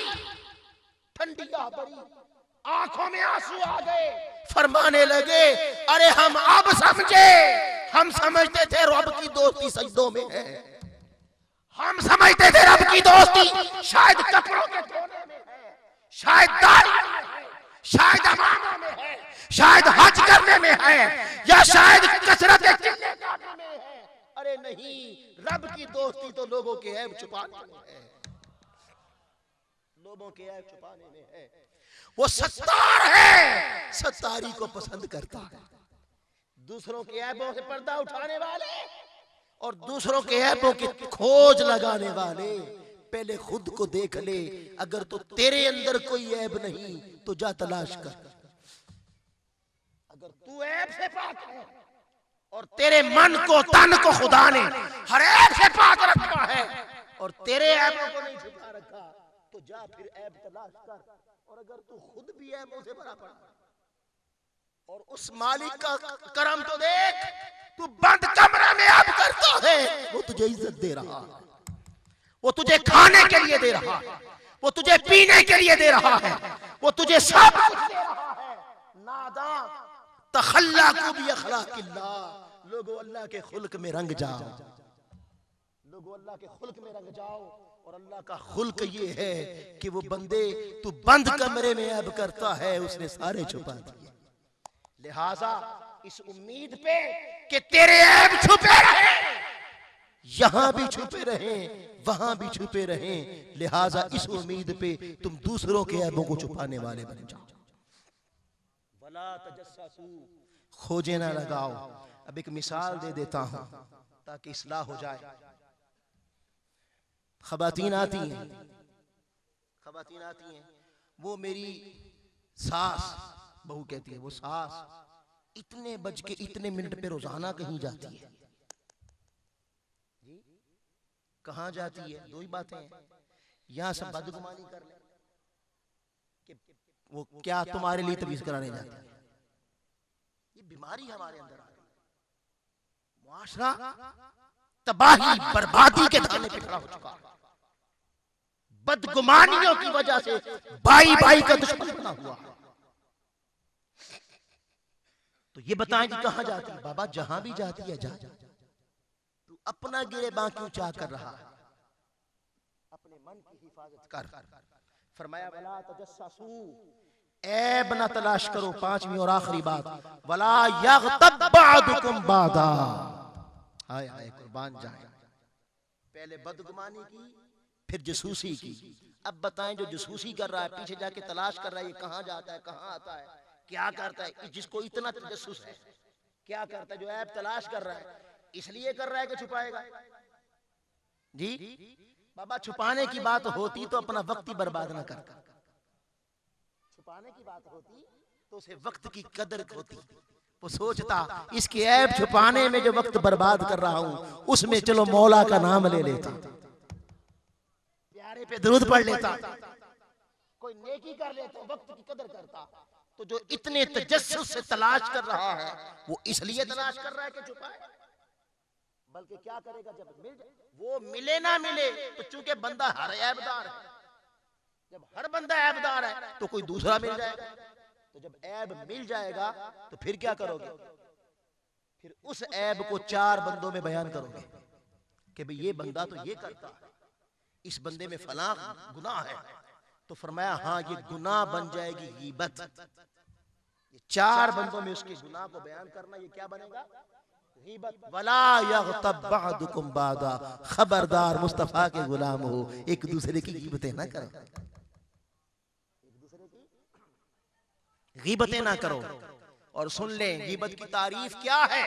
आंखों में आंसू आ गए। फरमाने लगे अरे हम अब समझे, हम समझते थे रब की दोस्ती सजदों में है, हम समझते थे रब की दोस्ती शायद कपड़ों के धोने में है, शायद दाढ़ी में है, शायद अमामा में है, शायद हज करने में है, या शायद कसरत चिल्ले काटने में है। अरे नहीं, रब की दोस्ती तो लोगों के ऐब छुपाने में है, लोगों के ऐब छुपाने में है। वो सत्तार है, सत्तारी को पसंद करता है। दूसरों के ऐबों से पर्दा उठाने वाले और दूसरों के ऐबों की खोज लगाने वाले पहले खुद को देख ले, अगर तो तेरे अंदर कोई ऐब नहीं तो जा तलाश कर। अगर तू ऐब से पाक है और तेरे मन को तन को खुदा ने हर ऐब से पाक रखा है और तेरे ऐबों को नहीं छुपा रखा तो जा फिर ऐब तलाश कर। और अगर तू खुद भी ऐबों से भरा पड़ा और उस मालिक का करम तो देख, तू बंद कमरे में ऐब करता है, वो तुझे इज्जत दे रहा है, वो तुझे खाने के लिए दे रहा है, वो तुझे पीने के लिए दे रहा है, वो तुझे सब कुछ दे रहा है। नादा तखल्लकू भी अखलाकिल्लाह, लोगों अल्लाह के खुल्क में रंग जाओ, लोगों अल्लाह के खुल्क में रंग जाओ। और अल्लाह का खुल्क ये है कि वो बंदे तू बंद कमरे में ऐब करता है उसने सारे छुपा दिए। लिहाजा इस उम्मीद पे कि तेरे ऐब छुपे रहे, यहां भी छुपे रहे वहां भी छुपे रहे, लिहाजा इस उम्मीद पे तुम दूसरों के ऐबों को छुपाने वाले बन जाओ। वला तजस्ससू, खोजे ना लगाओ। अब एक मिसाल दे देता हूं ताकि इस्लाह हो जाए। खवातीन आती हैं, खवातीन आती हैं, वो मेरी सास, बहू कहती है वो सास इतने बज के इतने मिनट पे रोजाना कहीं जाती है। जी कहाँ जाती है? दो ही बातें हैं, यहां सब बदगुमानी कर ले कि वो क्या तुम्हारे लिए तवीज कराने जाती है। ये बीमारी हमारे अंदर आ गई, मुआशरा तबाही बर्बादी के धाने पे खड़ा हो चुका, बदगुमानियों की वजह से भाई भाई का दुश्मन बना हुआ। तो ये बताएं कि कहां जाती है? बाबा जहां भी जाती है जा, तू अपना गिरेबां क्यों चाह कर रहा है, अपने मन की हिफाजत कर। फरमाया वला तजस्ससू, ऐब ना तलाश करो। पांचवी और आखिरी बात, वला यग़तब बअदुकुम बादा। हाय हाय कुर्बान जाए, पहले बदगुमानी की फिर जसूसी की। अब बताएं जो जसूसी कर रहा है, पीछे जाके तलाश कर रहा है, ये कहां जाता है, कहां आता है, क्या करता है, जिसको इतना तजस्सुस है, क्या करता है? जो ऐब तलाश कर रहा है इसलिए कर रहा है कि छुपाएगा। जी बाबा छुपाने की बात होती तो अपना वक्त ही बर्बाद ना करता, छुपाने की बात होती तो उसे वक्त की कदर होती। वो सोचता इसके ऐब छुपाने में जो वक्त बर्बाद कर रहा हूं उसमें चलो मौला का नाम ले लेता, प्यारे पे दुरूद पढ़ लेता, कोई नेकी कर लेता, वक्त की कदर करता। तो जो इतने तजस्सुस से तलाश कर रहा है वो इसलिए तलाश कर रहा है कि छुपाए, बल्कि क्या करेगा जब मिल जाए, वो मिले ना मिले तो चूंकि बंदा हर ऐबदार है, जब हर बंदा ऐबदार है तो कोई दूसरा मिल जाएगा, तो जब ऐब मिल जाएगा तो फिर क्या करोगे? फिर उस ऐब को चार बंदों में बयान करोगे कि भाई ये बंदा तो ये करता है, इस बंदे में फलां गुनाह है। तो फरमाया हाँ ये गुनाह बन जाएगी गीबत, ये 4 बंदों में उसके गुनाह को बयान करना, ये क्या बनेगा? गीबत। वला यग़तब बअदुकुम बादा, खबरदार मुस्तफा के गुलाम हो, एक दूसरे की गीबतें ना करो, एक दूसरे की गीबतें ना करो। और सुन लें, गीबत की तारीफ क्या है?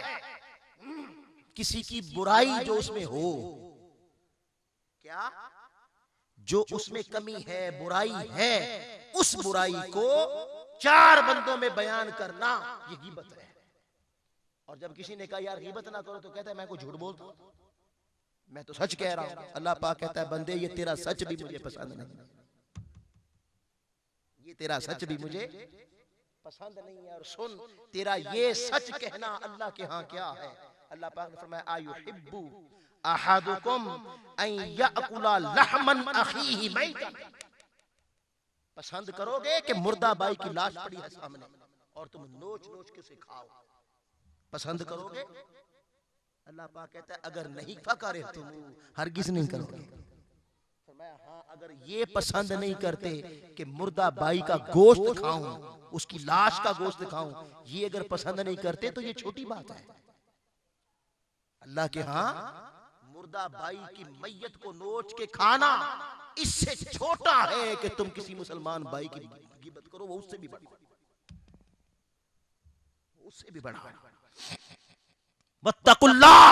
किसी की बुराई जो उसमें हो, क्या जो उसमें कमी है, बुराई है, उस बुराई को 4 बंदों में बयान करना, ये गीबत है। और जब किसी ने कहा यार गीबत ना करो, तो कहता है मैं कोई झूठ बोलता हूं, मैं तो सच कह रहा हूं। अल्लाह पाक कहता है बंदे ये तेरा सच भी मुझे पसंद नहीं, ये तेरा सच भी मुझे पसंद नहीं है। और सुन, तेरा ये सच कहना अल्लाह के यहाँ क्या है? अल्लाह पाक ने फरमाया अयुहिब्बु अहदुकुम अन याकुला लहमन अखीहि मैतन, पसंद करोगे कि मुर्दा भाई की लाश पड़ी है सामने और तुम नोच नोच के उसे खाओ, पसंद करोगे? अल्लाह पाक कहता है अगर नहीं फकरे तुम, हरगिज नहीं करोगे। फरमाया हाँ, अगर ये पसंद नहीं करते कि मुर्दा भाई का गोश्त खाऊं, उसकी लाश का गोश्त खाऊं, ये अगर पसंद नहीं करते तो ये छोटी बात है। अल्लाह के हाँ मुर्दा भाई की मैयत को नोच के खाना इससे छोटा है कि तुम किसी मुसलमान भाई की गिबत करो, वो उससे भी बड़ा, उससे भी बड़ा। वत्तकुल्लाह,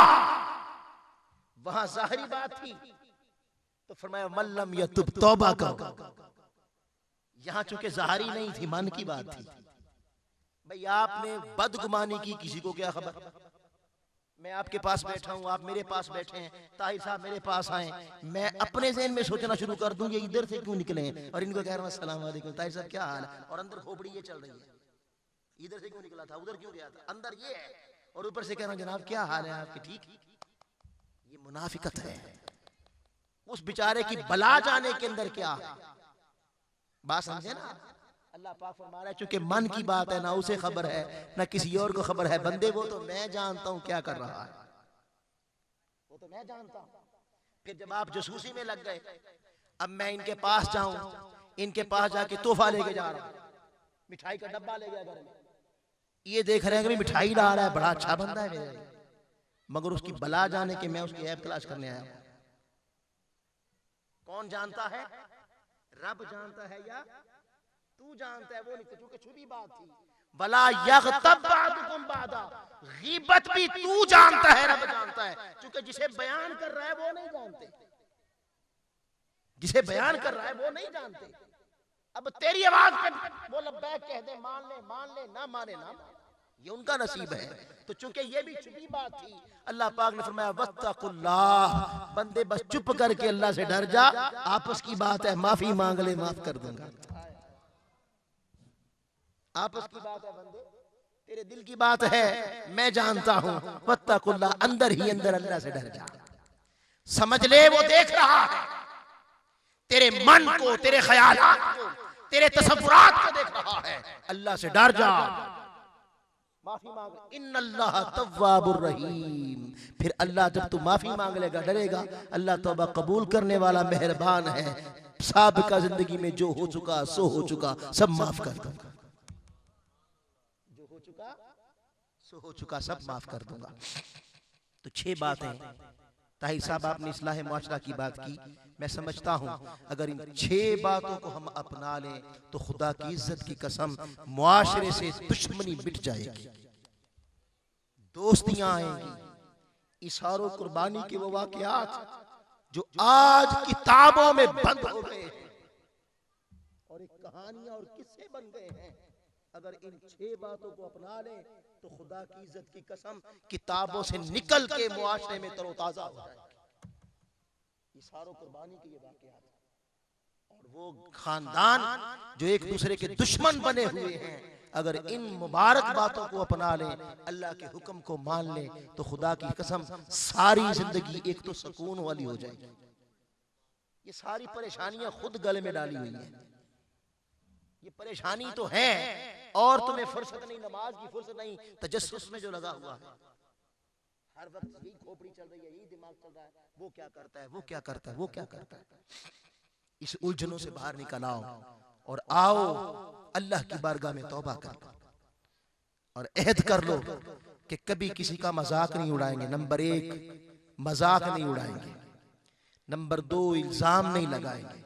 वहां जाहिरी बात थी तो फरमाया मल्लम यतुब, तौबा करो। यहां चूंकि जाहिरी नहीं थी, मन की बात थी। भाई आपने बदगुमानी की, किसी को क्या खबर? मैं आपके पास बैठा हूं, आप मेरे पास बैठे हैं, ताहिर साहब मेरे पास आए, मैं अपने ज़हन में सोचना शुरू कर दूं ये इधर से क्यों निकले हैं, और इनको कह रहा हूं अस्सलाम वालेकुम ताहिर साहब क्या हाल है, और अंदर खोपड़ी ये चल रही है, इधर से क्यों निकला था, उधर क्यों गया था, अंदर ये है, और ऊपर से कह रहा हूं जनाब क्या हाल है आपके, ठीक? ये मुनाफिकत है। उस बेचारे की बला जाने के अंदर क्या है, बात समझे ना? अल्लाह पाक फरमा रहा है चूंकि मन की बात है, ना उसे खबर है ना किसी और को खबर है। बंदे वो तो मैं जानता हूं क्या कर रहा है, वो तो मैं जानता हूं। फिर जब आप जासूसी में लग गए, अब मैं इनके पास जाऊं, इनके पास जाके तोहफा लेके जा रहा हूं, मिठाई का डब्बा ले गया घर में, ये देख रहे हैं कि मिठाई ला रहा है, बड़ा अच्छा बंदा है मेरा, मगर उसकी बला जाने के मैं उसकी ऐब तलाश करने आया हूं। कौन जानता है? रब जानता है या तू जानता है? वो नहीं, क्योंकि छुपी बात थी। वला यग़तब बअदुकुम बादा, गीबत भी तू जानता है, रब जानता है, क्योंकि जिसे बयान कर रहा है वो नहीं जानते, जिसे बयान कर रहा है वो नहीं जानते। अब तेरी आवाज पे वो लब्बैक कह दे, मान ले ना माने ना, ये उनका नसीब है। तो चूंकि ये भी छुपी बात थी, अल्लाह पाक ने फरमाया वत्तकुल्लाह, बंदे बस चुप करके अल्लाह से डर जा, आपस की बात है, माफी मांग ले, माफ कर दूंगा। आपस की बात है बंदे, तेरे दिल की बात है, मैं जानता हूं। वत्तकुल्लाह, अंदर ही अंदर अल्लाह से डर जा, समझ ले वो देख रहा है, तेरे मन को, तेरे ख्यालात को, तेरे तसव्वुरात को देख रहा है। अल्लाह से डर जा, माफी मांग। इन्नल्लाह तव्वाबुर रहीम, फिर अल्लाह जब तू माफी मांग लेगा, डरेगा, अल्लाह तौबा कबूल करने वाला मेहरबान है। साबिका जिंदगी में जो हो चुका सो हो चुका, सब माफ कर दूंगा, जो हो चुका सो हो चुका, सब माफ कर दूंगा। तो 6 बातें ताहिर साहब आपने इस्लाह मुआशरा की बात की। मैं समझता हूं अगर इन 6 बातों को हम अपना लें तो खुदा की इज्जत की कसम मुआशरे से दुश्मनी मिट जाएगी, दोस्तियां आएंगी। इशारों कुर्बानी के वो वाकयात जो आज किताबों में बंद हो गए और एक कहानियां और किस्से बन गए हैं, अगर इन 6 बातों को अपना लें तो खुदा की इज्जत की कसम किताबों से निकल के मुआशरे में तरोताजा हो जाएगी। इशारों कुर्बानी के ये वाकयात, और वो खानदान जो एक दूसरे के दुश्मन बने हुए हैं, अगर इन मुबारक बातों को अपना लें, अल्लाह के हुक्म को मान लें, तो खुदा की कसम सारी जिंदगी एक तो सुकून वाली हो जाएगी। ये सारी परेशानियां खुद गले में डाली हुई हैं, ये परेशानी तो है, और तुम्हें फुर्सत नहीं, नमाज की फुर्सत नहीं, तजस्सुस में जो लगा हुआ है, हर वक्त यही खोपड़ी चल रही है, यही दिमाग चल रहा है, वो क्या करता है, वो क्या करता है, वो क्या करता है। इस उलझनों से बाहर निकल आओ और आओ अल्लाह की बारगाह में तौबा करो। और अहद कर लो कि कभी किसी का मजाक नहीं उड़ाएंगे। नंबर 1 मजाक नहीं उड़ाएंगे, नंबर 2 इल्जाम नहीं लगाएंगे,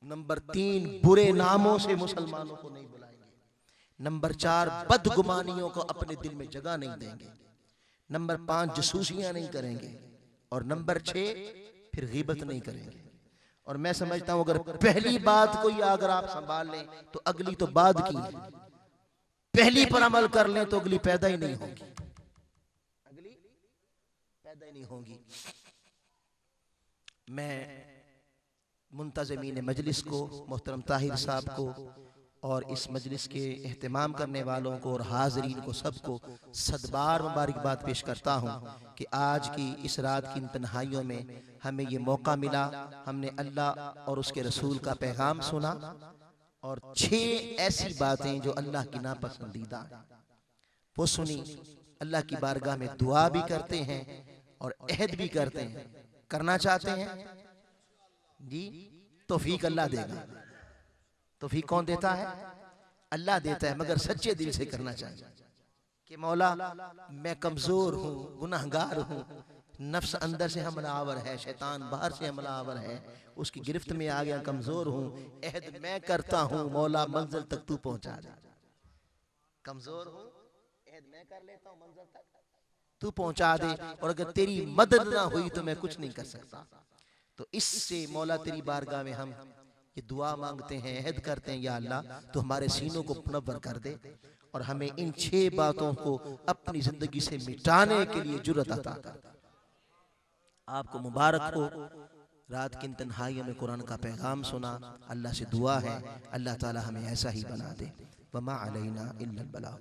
नंबर 3 बुरे नामों से मुसलमानों को नहीं बुलाएंगे, नंबर 4 बदगुमानियों को अपने दिल में जगह नहीं देंगे, नंबर 5 जसूसियां नहीं करेंगे, और नंबर 6 फिर गीबत नहीं करेंगे। और मैं समझता हूं अगर पहली बात कोई अगर आप संभाल लें तो अगली तो बाद की है, पहली पर अमल कर लें तो अगली पैदा ही नहीं होगी, अगली पैदा ही नहीं होगी। मैं मुंतज़मीन मजलिस को, मोहतरम ताहिर साहब को और इस मजलिस के एहतमाम करने वालों को और हाजरीन को सबको सदबार मुबारकबाद पेश करता हूँ कि आज की इस रात की इन तन्हाइयों में हमें ये मौका मिला, हमने अल्लाह और उसके रसूल का पैगाम सुना और 6 ऐसी बातें जो अल्लाह की नापसंदीदा हैं वो सुनी। अल्लाह की बारगाह में दुआ भी करते हैं और अहद भी करते हैं। करना चाहते हैं जी, तौफीक अल्लाह देगा। तौफीक कौन देता है? अल्लाह देता है, मगर सच्चे दिल से करना चाहिए कि मौला मैं कमजोर हूँ, गुनाहगार हूँ, नफ्स अंदर से हमलावर है, शैतान बाहर से हमलावर है, उसकी गिरफ्त में आ गया, कमजोर हूँ, अहद मैं करता हूँ मौला मंजिल तक तू पहुंचा दे। कमजोर हूँ, अहद मैं कर लेता हूँ, मंजिल तक तू पहुंचा दे, और अगर तेरी मदद ना हुई तो मैं कुछ नहीं कर सकता। तो इससे मौला तेरी बारगाह में हम ये दुआ मांगते हैं, अहद करते हैं, या अल्लाह तो हमारे सीनों को मुनव्वर कर दे और हमें इन 6 बातों को अपनी जिंदगी से मिटाने के लिए जुर्रत अता कर। आपको मुबारक हो, रात की इन तन्हाइयों में कुरान का पैगाम सुना। अल्लाह से दुआ है अल्लाह ताला हमें ऐसा ही बना दे। वमा अलैना इल्लल बलाग।